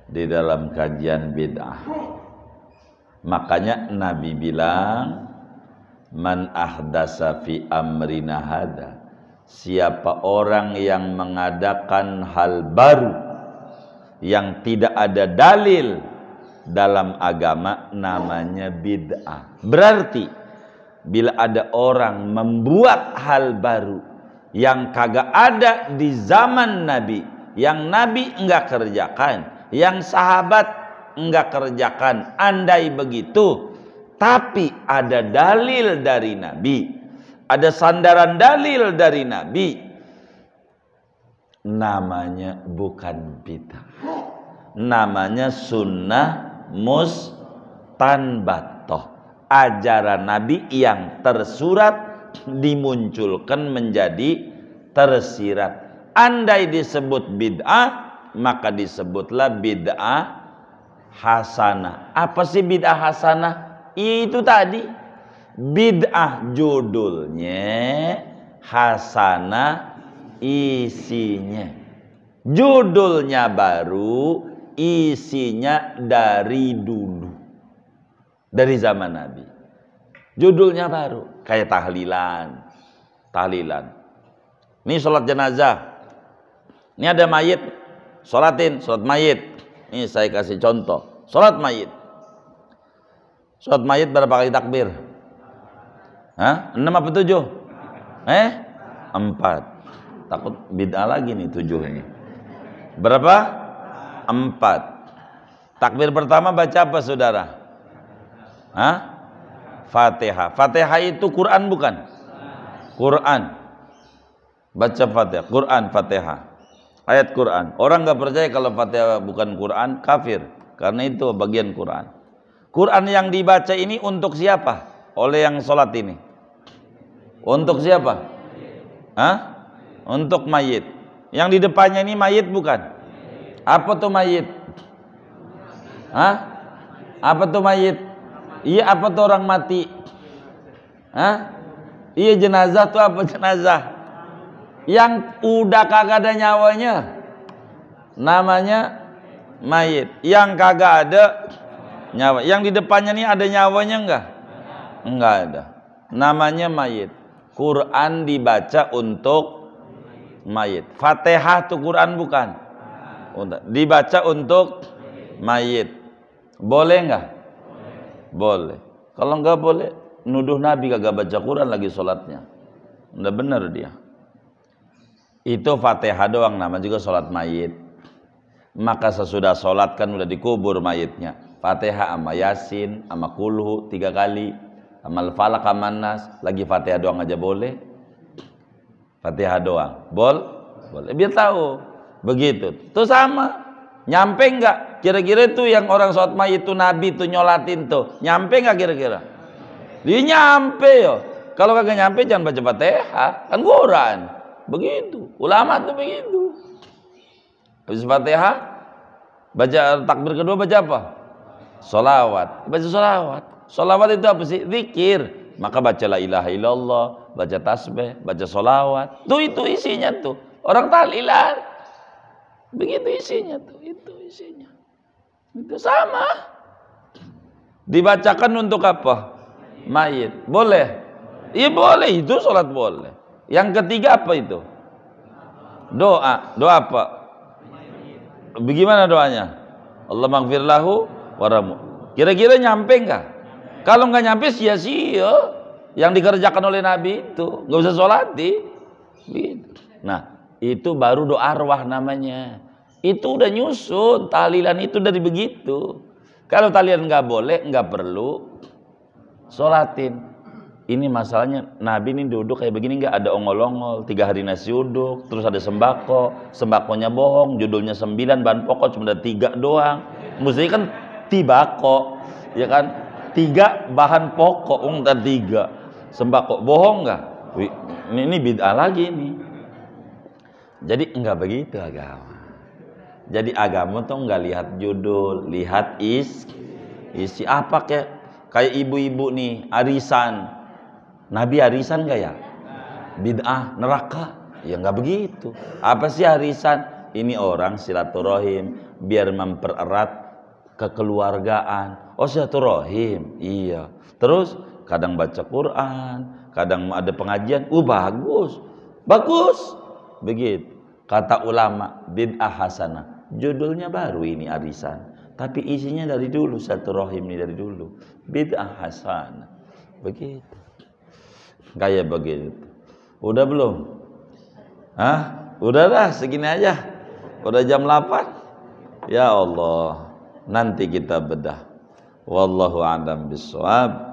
di dalam kajian bid'ah. Makanya Nabi bilang, man ahdasa fi amrina hada, siapa orang yang mengadakan hal baru yang tidak ada dalil dalam agama, namanya bid'ah. Berarti bila ada orang membuat hal baru yang kagak ada di zaman Nabi, yang Nabi enggak kerjakan, yang sahabat enggak kerjakan, andai begitu, tapi ada dalil dari Nabi, ada sandaran dalil dari Nabi, namanya bukan bid'ah, namanya sunnah mustanbatoh, ajaran Nabi yang tersurat dimunculkan menjadi tersirat. Andai disebut bid'ah, maka disebutlah bid'ah hasanah. Apa sih bid'ah hasanah? Itu tadi bid'ah judulnya, hasanah isinya. Judulnya baru, isinya dari dulu, dari zaman Nabi. Judulnya baru, kayak tahlilan. Ini sholat jenazah. Ini ada mayit, sholatin, sholat mayit. Ini saya kasih contoh, sholat mayit. Sholat mayit berapa kali takbir? 6 apa 7? 4. Takut bid'ah lagi nih 7 ini. Berapa? 4. Takbir pertama baca apa saudara? Fatihah. Fatihah itu Quran bukan? Quran. Baca Fatihah. Quran, Fatihah. Ayat Quran. Orang nggak percaya kalau Fatihah bukan Quran, kafir. Karena itu bagian Quran. Quran yang dibaca ini untuk siapa? Oleh yang sholat ini. Untuk siapa? Untuk mayit. Yang di depannya ini mayit bukan? Apa tuh mayit? Apa tuh mayit? Iya, apa tuh orang mati? Iya, jenazah tuh apa jenazah? Yang udah kagak ada nyawanya namanya mayit. Yang kagak ada nyawa. Yang di depannya nih ada nyawanya enggak? Enggak ada. Namanya mayit. Quran dibaca untuk mayit. Fatihah tuh Quran bukan? Dibaca untuk mayit. Boleh enggak? Boleh. Kalau enggak boleh, nuduh Nabi kagak baca Quran lagi sholatnya. Udah bener dia. Itu Fatihah doang, nama juga sholat mayit. Maka sesudah sholat kan udah dikubur mayitnya. Fatihah sama Yasin sama Kulhu 3 kali, sama Al-Falaq sama Nas. Lagi Fatihah doang aja boleh? Fatihah doang boleh, biar tahu. Begitu tuh sama. Nyampe enggak kira-kira itu yang orang sholat mayit itu Nabi tuh nyolatin tuh, nyampe enggak kira-kira? Dia nyampe yo. Kalau kagak nyampe jangan baca Fatihah, kan Quran. Begitu ulama tuh begitu. Habis Fatihah baca takbir kedua, baca apa? Sholawat. Baca sholawat. Sholawat itu apa sih? Zikir. Maka baca la ilaha illallah, baca tasbih, baca sholawat. Tuh itu isinya tuh. Orang tahlilan. Begitu isinya tuh. Itu isinya. Itu sama. Dibacakan untuk apa? Mayit. Boleh? Iya boleh. Itu sholat boleh. Yang ketiga apa itu? Doa. Doa apa? Bagaimana doanya? Allah maghfir lahu waramu. Kira-kira nyampe enggak? Kalau enggak nyampe sia-sia yang dikerjakan oleh Nabi itu. Enggak usah sholati. Nah, itu baru doa arwah namanya. Itu udah nyusun. Tahlilan itu dari begitu. Kalau tahlilan enggak boleh, enggak perlu sholatin. Ini masalahnya Nabi ini duduk kayak begini, nggak ada ongol-ongol. 3 hari nasi uduk, terus ada sembakonya bohong, judulnya 9, bahan pokok cuma ada 3 doang. Mestinya kan tibako, ya kan? 3 bahan pokok, dan 3 sembako, bohong nggak? Ini bid'ah lagi nih. Jadi nggak begitu agama. Jadi agama tuh nggak lihat judul, lihat isi apa kayak ibu-ibu nih arisan. Nabi arisan gak ya? Bid'ah, neraka? Ya nggak begitu. Apa sih arisan? Ini orang silaturahim biar mempererat kekeluargaan. Oh, silaturahim, iya. Terus kadang baca Quran, kadang ada pengajian. Bagus. Begitu. Kata ulama, bid'ah hasanah. Judulnya baru ini arisan, tapi isinya dari dulu, silaturahim ini dari dulu. Bid'ah hasanah. Begitu. Kayak begitu. Udah belum? Udahlah segini aja. Udah jam 8. Ya Allah, nanti kita bedah. Wallahu a'lam bishawab.